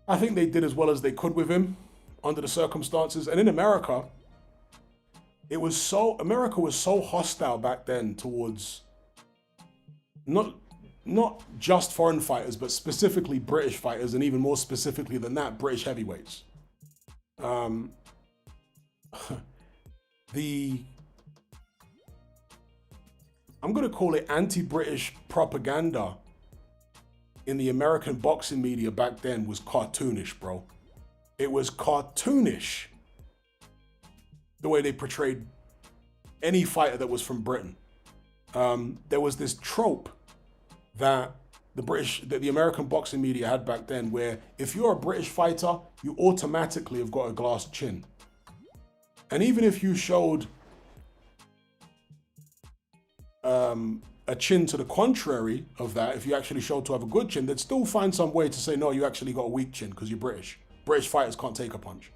I think they did as well as they could with him under the circumstances. And in America, America was so hostile back then towards not just foreign fighters, but specifically British fighters, and even more specifically than that, British heavyweights. I'm going to call it anti-British propaganda in the American boxing media back then was cartoonish, bro. It was cartoonish the way they portrayed any fighter that was from Britain. There was this trope that the American boxing media had back then, where if you're a British fighter, you automatically have got a glass chin. And even if you showed a chin to the contrary of that, if you actually showed to have a good chin, they'd still find some way to say, no, you actually got a weak chin because you're British. British fighters can't take a punch.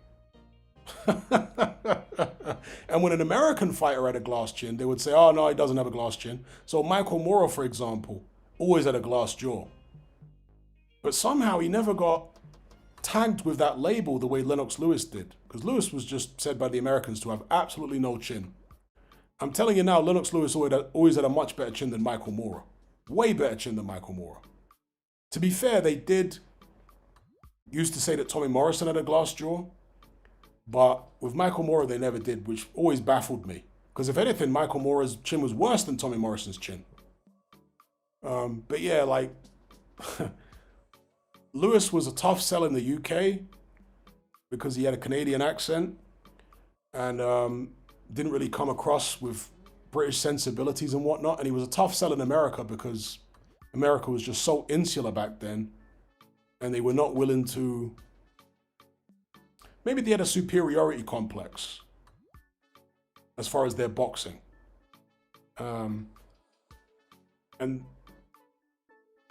And when an American fighter had a glass chin, they would say, oh, no, he doesn't have a glass chin. So Michael Moorer, for example, always had a glass jaw. But somehow he never got tagged with that label the way Lennox Lewis did, because Lewis was just said by the Americans to have absolutely no chin. I'm telling you now, Lennox Lewis always had a much better chin than Michael Moorer. Way better chin than Michael Moorer. To be fair, they did used to say that Tommy Morrison had a glass jaw, but with Michael Moorer they never did, which always baffled me. Because if anything, Michael Moorer's chin was worse than Tommy Morrison's chin. But yeah, like, Lewis was a tough sell in the UK because he had a Canadian accent and didn't really come across with British sensibilities and whatnot. And he was a tough sell in America because America was just so insular back then, and they were not willing to, maybe they had a superiority complex as far as their boxing. And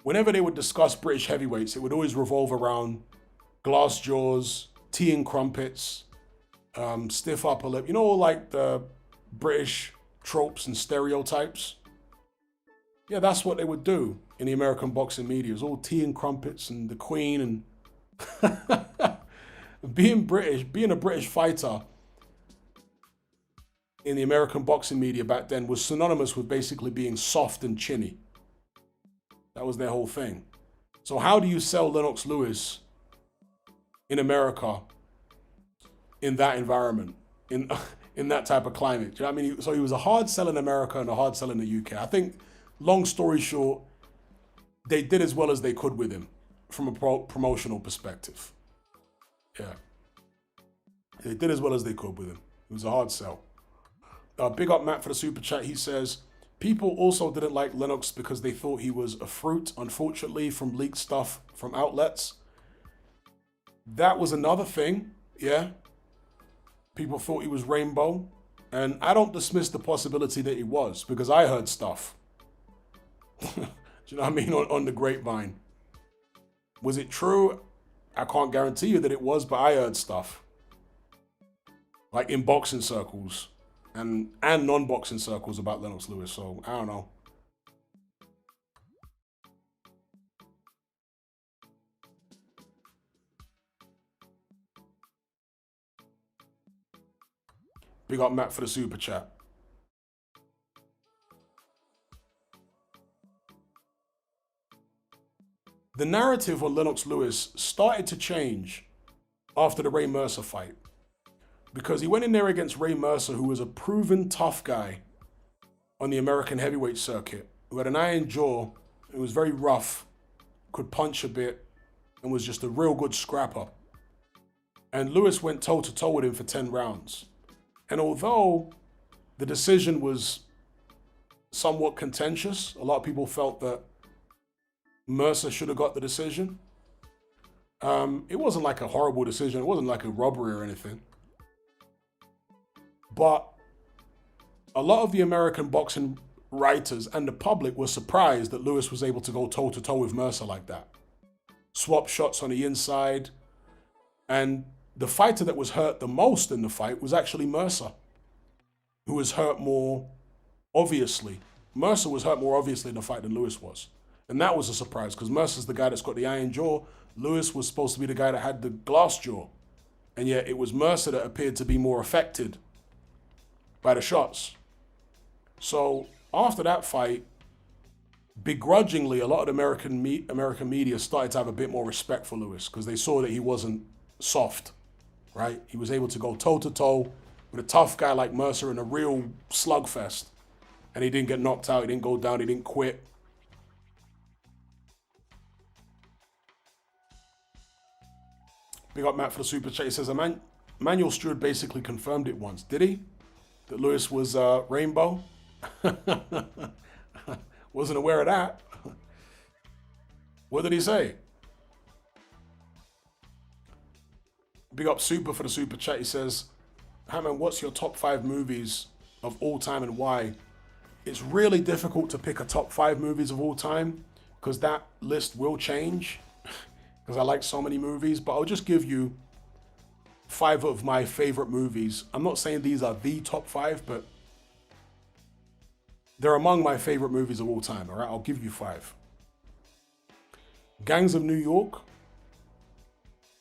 whenever they would discuss British heavyweights, it would always revolve around glass jaws, tea and crumpets, stiff upper lip, you know, like the British tropes and stereotypes. Yeah, that's what they would do in the American boxing media. It was all tea and crumpets and the Queen and being a British fighter in the American boxing media back then was synonymous with basically being soft and chinny. That was their whole thing. So how do you sell Lennox Lewis in America in that environment, in that type of climate? Do you know what I mean? So he was a hard sell in America and a hard sell in the UK. I think, long story short, they did as well as they could with him from a promotional perspective. Yeah. They did as well as they could with him. It was a hard sell. Big up Matt for the super chat. He says, people also didn't like Lennox because they thought he was a fruit, unfortunately, from leaked stuff from outlets. That was another thing, yeah. People thought he was rainbow. And I don't dismiss the possibility that he was, because I heard stuff. Do you know what I mean? On the grapevine. Was it true? I can't guarantee you that it was, but I heard stuff. Like in boxing circles and non-boxing circles about Lennox Lewis, so I don't know. Big up Matt for the super chat. The narrative on Lennox Lewis started to change after the Ray Mercer fight, because he went in there against Ray Mercer, who was a proven tough guy on the American heavyweight circuit, who had an iron jaw, who was very rough, could punch a bit, and was just a real good scrapper. And Lewis went toe-to-toe with him for 10 rounds. And although the decision was somewhat contentious, a lot of people felt that Mercer should have got the decision. It wasn't like a horrible decision. It wasn't like a robbery or anything. But a lot of the American boxing writers and the public were surprised that Lewis was able to go toe-to-toe with Mercer like that. Swap shots on the inside. And the fighter that was hurt the most in the fight was actually Mercer, who was hurt more obviously. Mercer was hurt more obviously in the fight than Lewis was. And that was a surprise, because Mercer's the guy that's got the iron jaw. Lewis was supposed to be the guy that had the glass jaw. And yet it was Mercer that appeared to be more affected by the shots. So after that fight, begrudgingly, a lot of the American media started to have a bit more respect for Lewis, because they saw that he wasn't soft, right? He was able to go toe-to-toe with a tough guy like Mercer in a real slugfest. And he didn't get knocked out, he didn't go down, he didn't quit. Big up Matt for the super chat. He says, Emmanuel Stewart basically confirmed it once. Did he? That Lewis was Rainbow? Wasn't aware of that. What did he say? Big up Super for the super chat. He says, Hatman, what's your top 5 movies of all time and why? It's really difficult to pick a top 5 movies of all time because that list will change because I like so many movies, but I'll just give you 5 of my favorite movies. I'm not saying these are the top 5, but they're among my favorite movies of all time, all right? I'll give you 5. Gangs of New York.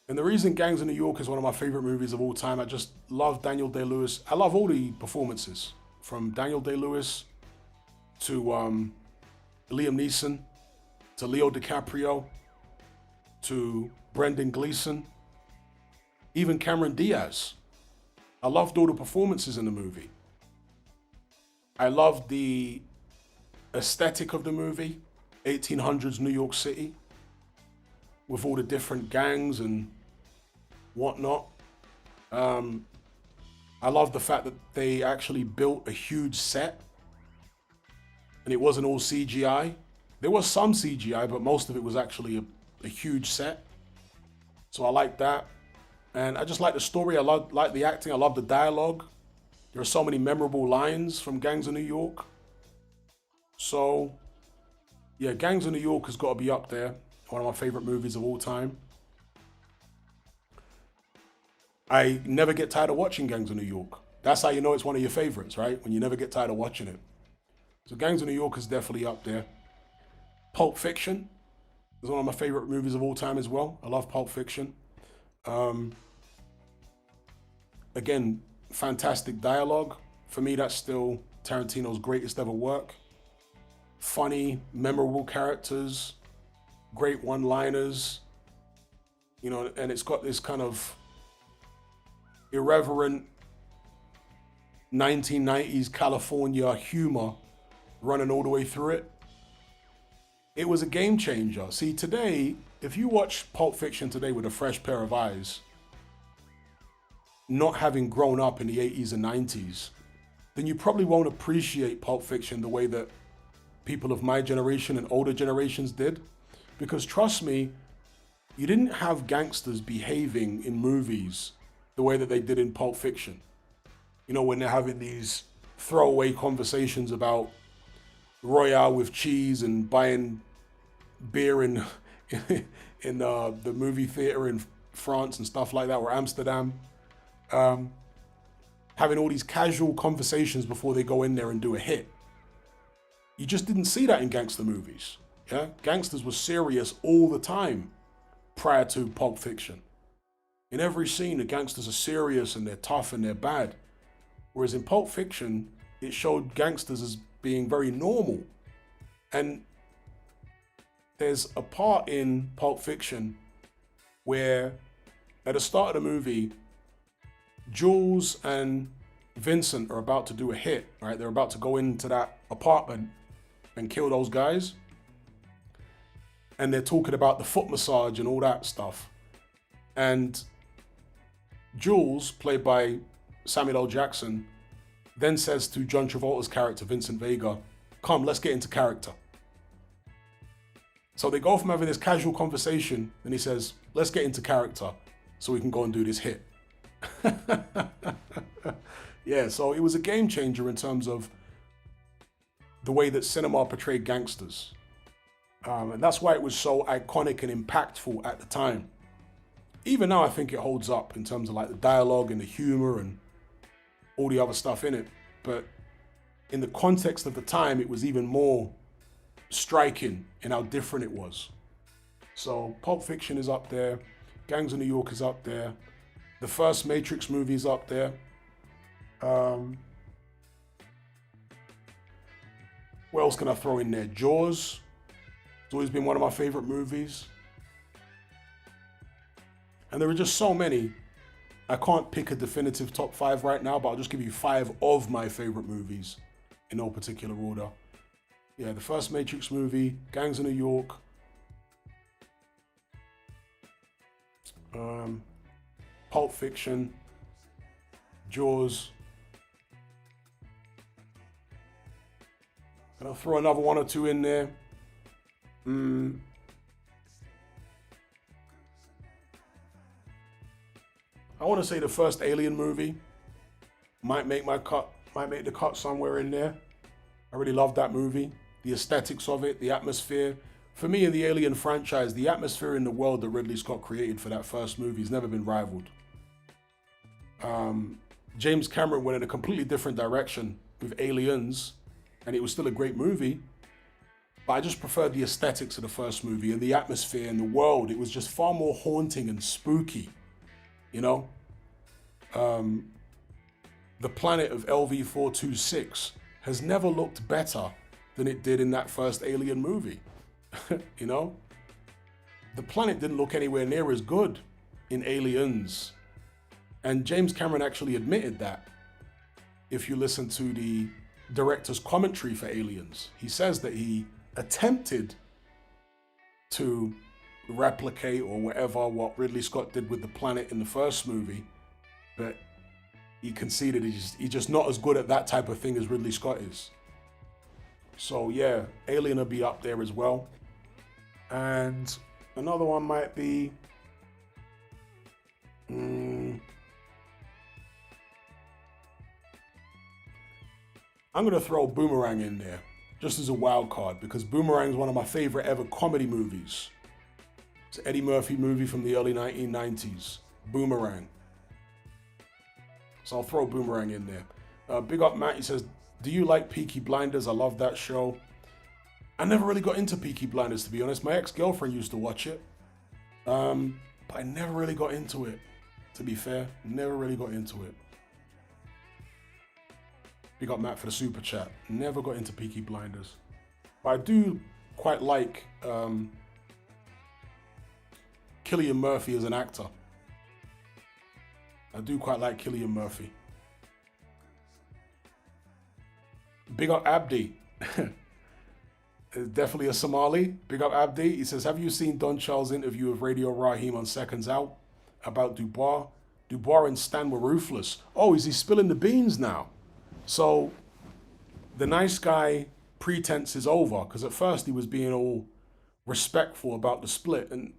And the reason Gangs of New York is one of my favorite movies of all time, I just love Daniel Day-Lewis. I love all the performances, from Daniel Day-Lewis to Liam Neeson, to Leo DiCaprio, to Brendan Gleeson, even Cameron Diaz. I loved all the performances in the movie. I loved the aesthetic of the movie, 1800s New York City, with all the different gangs and whatnot. I love the fact that they actually built a huge set and it wasn't all CGI. There was some CGI, but most of it was actually a huge set. So I like that. And I just like the story. I like the acting. I love the dialogue. There are so many memorable lines from Gangs of New York. So, yeah, Gangs of New York has got to be up there. One of my favorite movies of all time. I never get tired of watching Gangs of New York. That's how you know it's one of your favorites, right? When you never get tired of watching it. So Gangs of New York is definitely up there. Pulp Fiction is one of my favorite movies of all time as well. I love Pulp Fiction. Again, fantastic dialogue. For me, that's still Tarantino's greatest ever work. Funny, memorable characters, great one-liners, you know, and it's got this kind of irreverent 1990s California humor running all the way through it. It was a game changer. See, today, if you watch Pulp Fiction today with a fresh pair of eyes, not having grown up in the 80s and 90s, then you probably won't appreciate Pulp Fiction the way that people of my generation and older generations did. Because trust me, you didn't have gangsters behaving in movies the way that they did in Pulp Fiction. You know, when they're having these throwaway conversations about Royale with cheese and buying beer in the movie theater in France and stuff like that, or Amsterdam. Having all these casual conversations before they go in there and do a hit. You just didn't see that in gangster movies. Yeah, gangsters were serious all the time prior to Pulp Fiction. In every scene, the gangsters are serious and they're tough and they're bad. Whereas in Pulp Fiction, it showed gangsters as being very normal. And there's a part in Pulp Fiction where at the start of the movie, Jules and Vincent are about to do a hit, right? They're about to go into that apartment and kill those guys. And they're talking about the foot massage and all that stuff. And Jules, played by Samuel L. Jackson, then says to John Travolta's character, Vincent Vega, come, let's get into character. So they go from having this casual conversation, and he says, let's get into character so we can go and do this hit. Yeah, so it was a game changer in terms of the way that cinema portrayed gangsters. And that's why it was so iconic and impactful at the time. Even now, I think it holds up in terms of like the dialogue and the humor and all the other stuff in it. But in the context of the time, it was even more striking in how different it was. So Pulp Fiction is up there. Gangs of New York is up there. The first Matrix movie is up there. What else can I throw in there? Jaws. It's always been one of my favorite movies. And there are just so many. I can't pick a definitive top 5 right now, but I'll just give you 5 of my favorite movies in no particular order. Yeah, the first Matrix movie, Gangs of New York. Pulp Fiction, Jaws. Gonna throw another one or two in there. I want to say the first Alien movie might make my cut, might make the cut somewhere in there. I really love that movie. The aesthetics of it, the atmosphere. For me, in the Alien franchise, the atmosphere in the world that Ridley Scott created for that first movie has never been rivaled. James Cameron went in a completely different direction with Aliens, and it was still a great movie. But I just preferred the aesthetics of the first movie and the atmosphere and the world. It was just far more haunting and spooky, you know? The planet of LV-426 has never looked better than it did in that first Alien movie, you know? The planet didn't look anywhere near as good in Aliens. And James Cameron actually admitted that. If you listen to the director's commentary for Aliens, he says that he attempted to replicate or whatever what Ridley Scott did with the planet in the first movie, but he conceded he's just not as good at that type of thing as Ridley Scott is. So yeah, Alien will be up there as well. And another one might be I'm gonna throw Boomerang in there, just as a wild card, because Boomerang is one of my favorite ever comedy movies. It's an Eddie Murphy movie from the early 1990s, Boomerang. So I'll throw Boomerang in there. Big up Matt, he says, do you like Peaky Blinders? I love that show. I never really got into Peaky Blinders, to be honest. My ex-girlfriend used to watch it, but I never really got into it, to be fair. Never really got into it. Big up Matt for the super chat. Never got into Peaky Blinders. But I do quite like Cillian Murphy as an actor. I do quite like Cillian Murphy. Big up Abdi. Definitely a Somali. Big up Abdi. He says, have you seen Don Charles' interview with Radio Raheem on Seconds Out about Dubois? Dubois and Stan were ruthless. Oh, is he spilling the beans now? So the nice guy pretense is over, because at first he was being all respectful about the split, and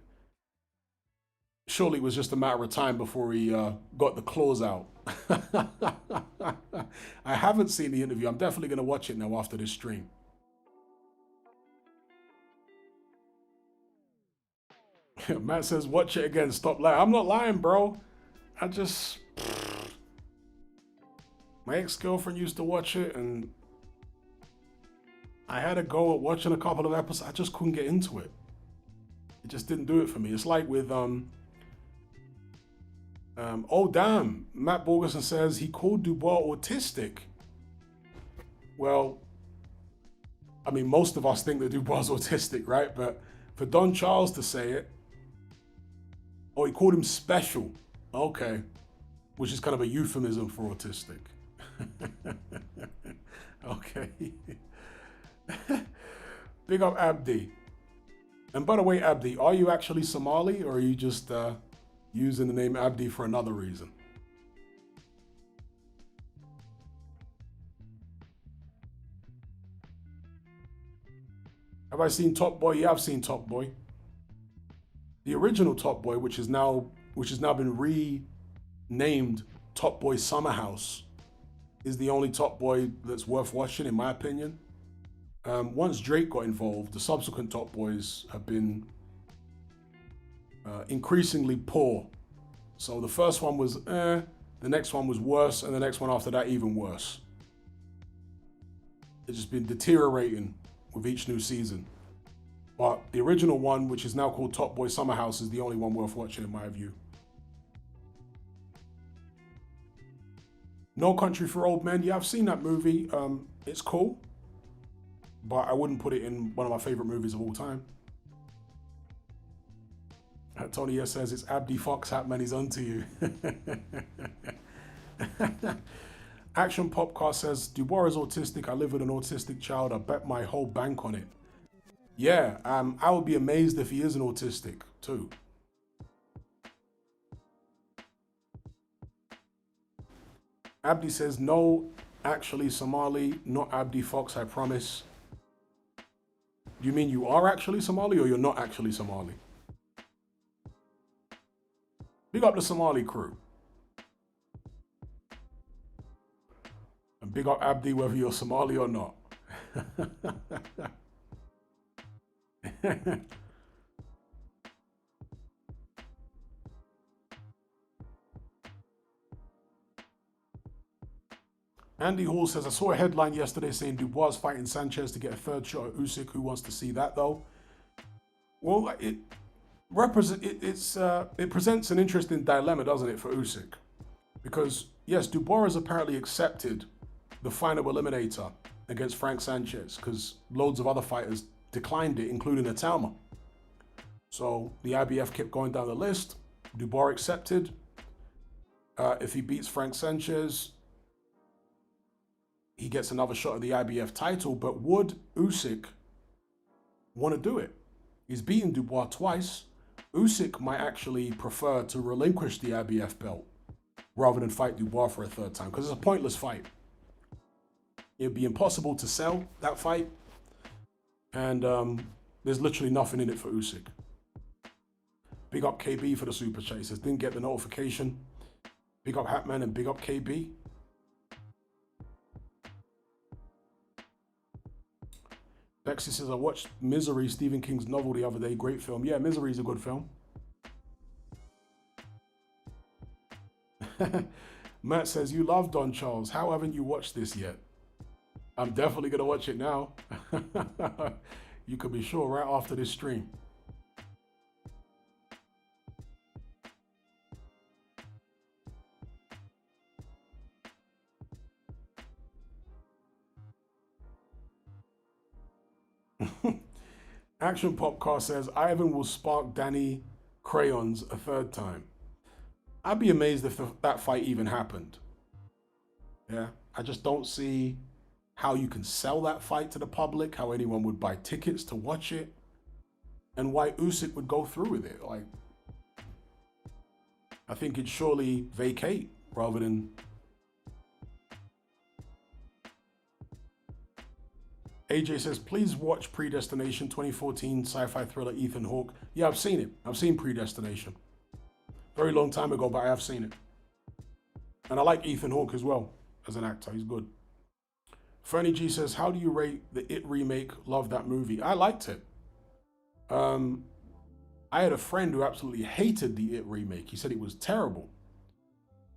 surely it was just a matter of time before he got the claws out. I haven't seen the interview. I'm definitely going to watch it now after this stream. Matt says, watch it again. Stop lying. I'm not lying, bro. My ex-girlfriend used to watch it, and I had a go at watching a couple of episodes. I just couldn't get into it. It just didn't do it for me. It's like with, oh damn, Matt Borgeson says he called Dubois autistic. Well, I mean, most of us think that Dubois is autistic, right? But for Don Charles to say it, oh, he called him special. Okay. Which is kind of a euphemism for autistic. Okay. Big up Abdi. And by the way, Abdi, are you actually Somali, or are you just using the name Abdi for another reason? Have I seen Top Boy? Yeah, I've seen Top Boy. The original Top Boy, which has now been renamed Top Boy Summer House, is the only Top Boy that's worth watching, in my opinion. Once Drake got involved, the subsequent Top Boys have been increasingly poor. So the first one was the next one was worse, and the next one after that even worse. It's just been deteriorating with each new season. But the original one, which is now called Top Boy Summer House, is the only one worth watching in my view. No Country for Old Men. Yeah, I've seen that movie. It's cool, but I wouldn't put it in one of my favorite movies of all time. Tony S says, it's Abdi Fox, Hatman, he's onto you. Action Popcar says, Dubois is autistic. I live with an autistic child. I bet my whole bank on it. Yeah, I would be amazed if he is an autistic too. Abdi says, no, actually Somali, not Abdi Fox, I promise. Do you mean you are actually Somali or you're not actually Somali? Big up the Somali crew. And big up Abdi whether you're Somali or not. Andy Hall says, I saw a headline yesterday saying Dubois fighting Sanchez to get a third shot at Usyk. Who wants to see that though? Well, it presents an interesting dilemma, doesn't it, for Usyk? Because yes, Dubois has apparently accepted the final eliminator against Frank Sanchez because loads of other fighters declined it, including Atama. So the IBF kept going down the list. Dubois accepted. If he beats Frank Sanchez, he gets another shot at the IBF title. But would Usyk want to do it? He's beaten Dubois twice. Usyk might actually prefer to relinquish the IBF belt rather than fight Dubois for a third time because it's a pointless fight. It'd be impossible to sell that fight, and there's literally nothing in it for Usyk. Big up KB for the super chat. He says, didn't get the notification. Big up Hatman and big up KB. Bexy says, I watched Misery, Stephen King's novel, the other day. Great film. Yeah, Misery is a good film. Matt says, you love Don Charles. How haven't you watched this yet? I'm definitely going to watch it now. You can be sure right after this stream. Action Popcar says, Ivan will spark Danny crayons a third time. I'd be amazed if that fight even happened. Yeah, I just don't see how you can sell that fight to the public, how anyone would buy tickets to watch it, and why Usyk would go through with it. Like, I think it'd surely vacate rather than... AJ says, please watch Predestination, 2014 sci-fi thriller Ethan Hawke. Yeah, I've seen it. I've seen Predestination. Very long time ago, but I have seen it. And I like Ethan Hawke as well as an actor. He's good. Fernie G says, how do you rate the It remake? Love that movie. I liked it. I had a friend who absolutely hated the It remake. He said it was terrible.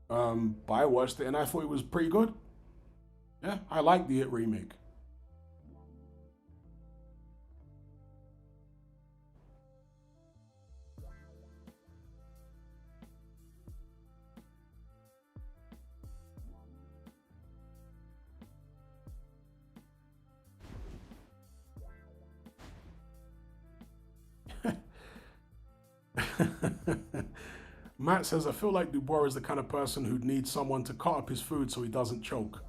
But I watched it and I thought it was pretty good. Yeah, I like the It remake. Matt says, I feel like Dubois is the kind of person who'd need someone to cut up his food so he doesn't choke.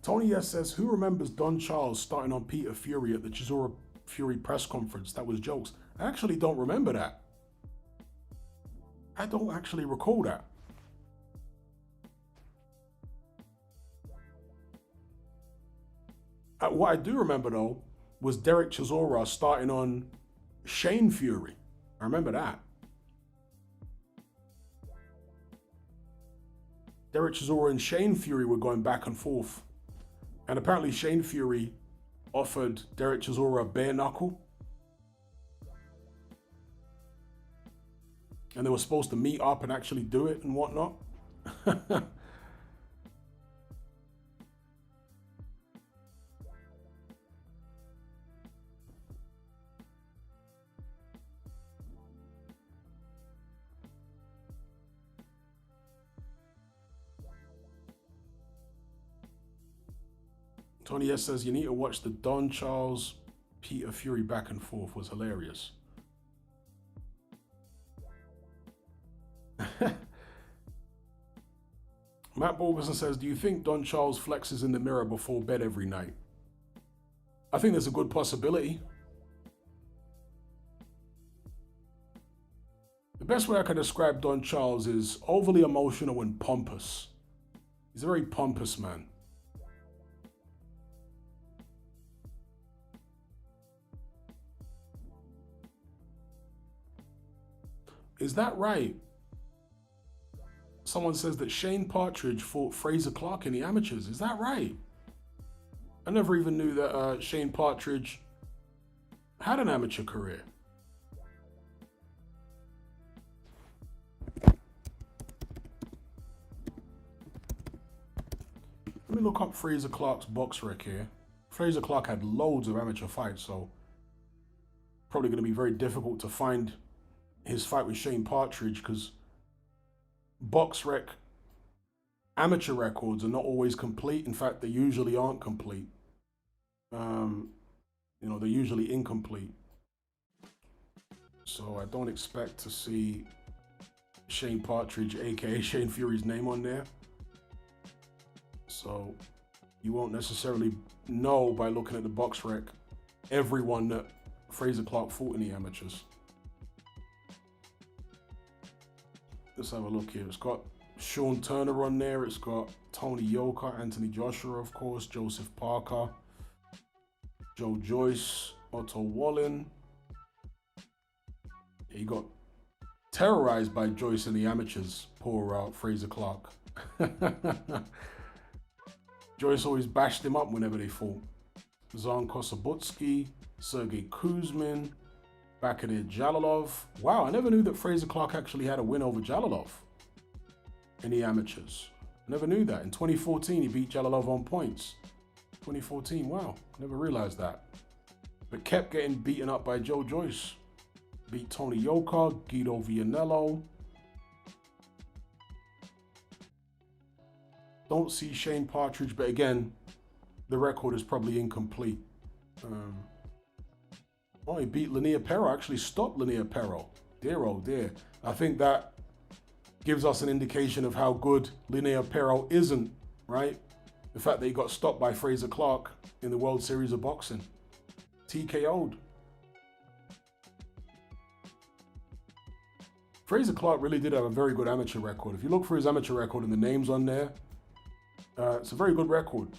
Tony S says, who remembers Don Charles starting on Peter Fury at the Chisora Fury press conference? That was jokes. I actually don't remember that. I don't actually recall that. What I do remember, though, was Derek Chisora starting on Shane Fury. I remember that. Derek Chisora and Shane Fury were going back and forth. And apparently Shane Fury offered Derek Chisora a bare knuckle. And they were supposed to meet up and actually do it and whatnot. Tony S says, you need to watch the Don Charles Peter Fury back and forth. Was hilarious. Matt Borgerson says, do you think Don Charles flexes in the mirror before bed every night? I think there's a good possibility. The best way I can describe Don Charles is overly emotional and pompous. He's a very pompous man. Is that right? Someone says that Shane Partridge fought Fraser Clark in the amateurs. Is that right? I never even knew that Shane Partridge had an amateur career. Let me look up Fraser Clark's box rec here. Fraser Clark had loads of amateur fights, so probably going to be very difficult to find his fight with Shane Partridge because box rec amateur records are not always complete. In fact, they usually aren't complete. They're usually incomplete. So I don't expect to see Shane Partridge, aka Shane Fury's name on there. So you won't necessarily know by looking at the box rec everyone that Fraser Clark fought in the amateurs. Let's have a look here. It's got Sean Turner on there. It's got Tony Yoka, Anthony Joshua, of course, Joseph Parker, Joe Joyce, Otto Wallin. He got terrorized by Joyce in the amateurs, poor Fraser Clark. Joyce always bashed him up whenever they fought. Zan Kosobutsky, Sergey Kuzmin, Bakir Jalilov. Wow, I never knew that Fraser Clark actually had a win over Jalilov in the amateurs. Never knew that. In 2014, he beat Jalilov on points. 2014, wow, never realized that. But kept getting beaten up by Joe Joyce. Beat Tony Yoka, Guido Vianello. Don't see Shane Partridge, but again, the record is probably incomplete. He beat Linnea Pero, actually stopped Linnea Pero. Dear, oh dear. I think that gives us an indication of how good Linnea Pero isn't, right? The fact that he got stopped by Fraser Clark in the World Series of Boxing. TKO'd. Fraser Clark really did have a very good amateur record. If you look for his amateur record and the names on there, it's a very good record.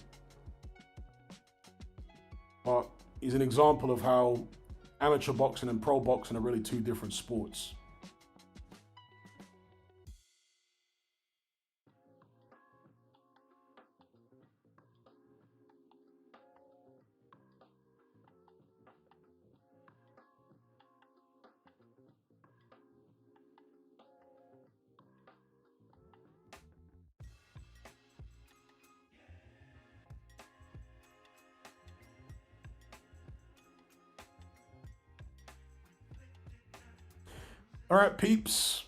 But he's an example of how amateur boxing and pro boxing are really two different sports. All right, peeps.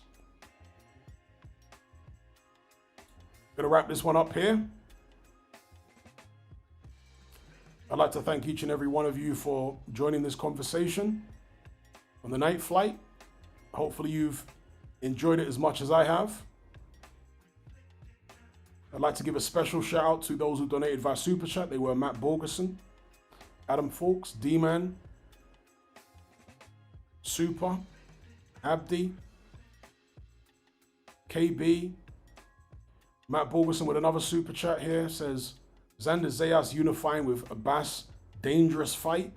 Gonna wrap this one up here. I'd like to thank each and every one of you for joining this conversation on the night flight. Hopefully you've enjoyed it as much as I have. I'd like to give a special shout out to those who donated via Super Chat. They were Matt Borgerson, Adam Fawkes, D-Man, Super, Abdi, KB, Matt Borgerson with another super chat here says, Xander Zayas unifying with Abbas, dangerous fight.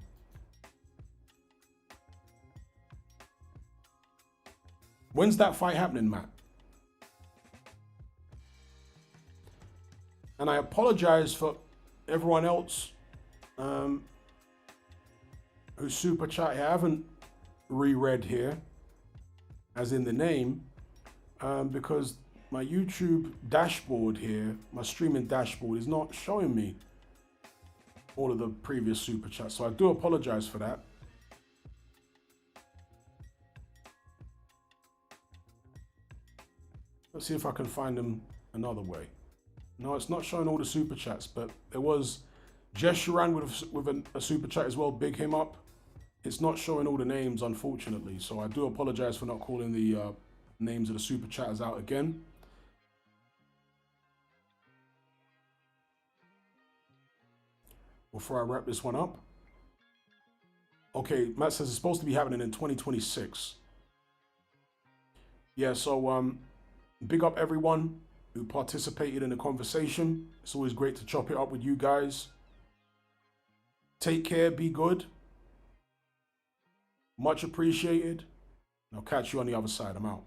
When's that fight happening, Matt? And I apologize for everyone else who's super chat here. I haven't reread here, as in the name, because my YouTube dashboard here, my streaming dashboard, is not showing me all of the previous super chats. So I do apologize for that. Let's see if I can find them another way. No, it's not showing all the super chats, but there was Jess Sharan with a super chat as well. Big him up. It's not showing all the names, unfortunately. So I do apologize for not calling the names of the super chatters out again. Before I wrap this one up. Okay, Matt says it's supposed to be happening in 2026. yeah, so big up everyone who participated in the conversation. It's always great to chop it up with you guys. Take care, be good. Much appreciated. I'll catch you on the other side. I'm out.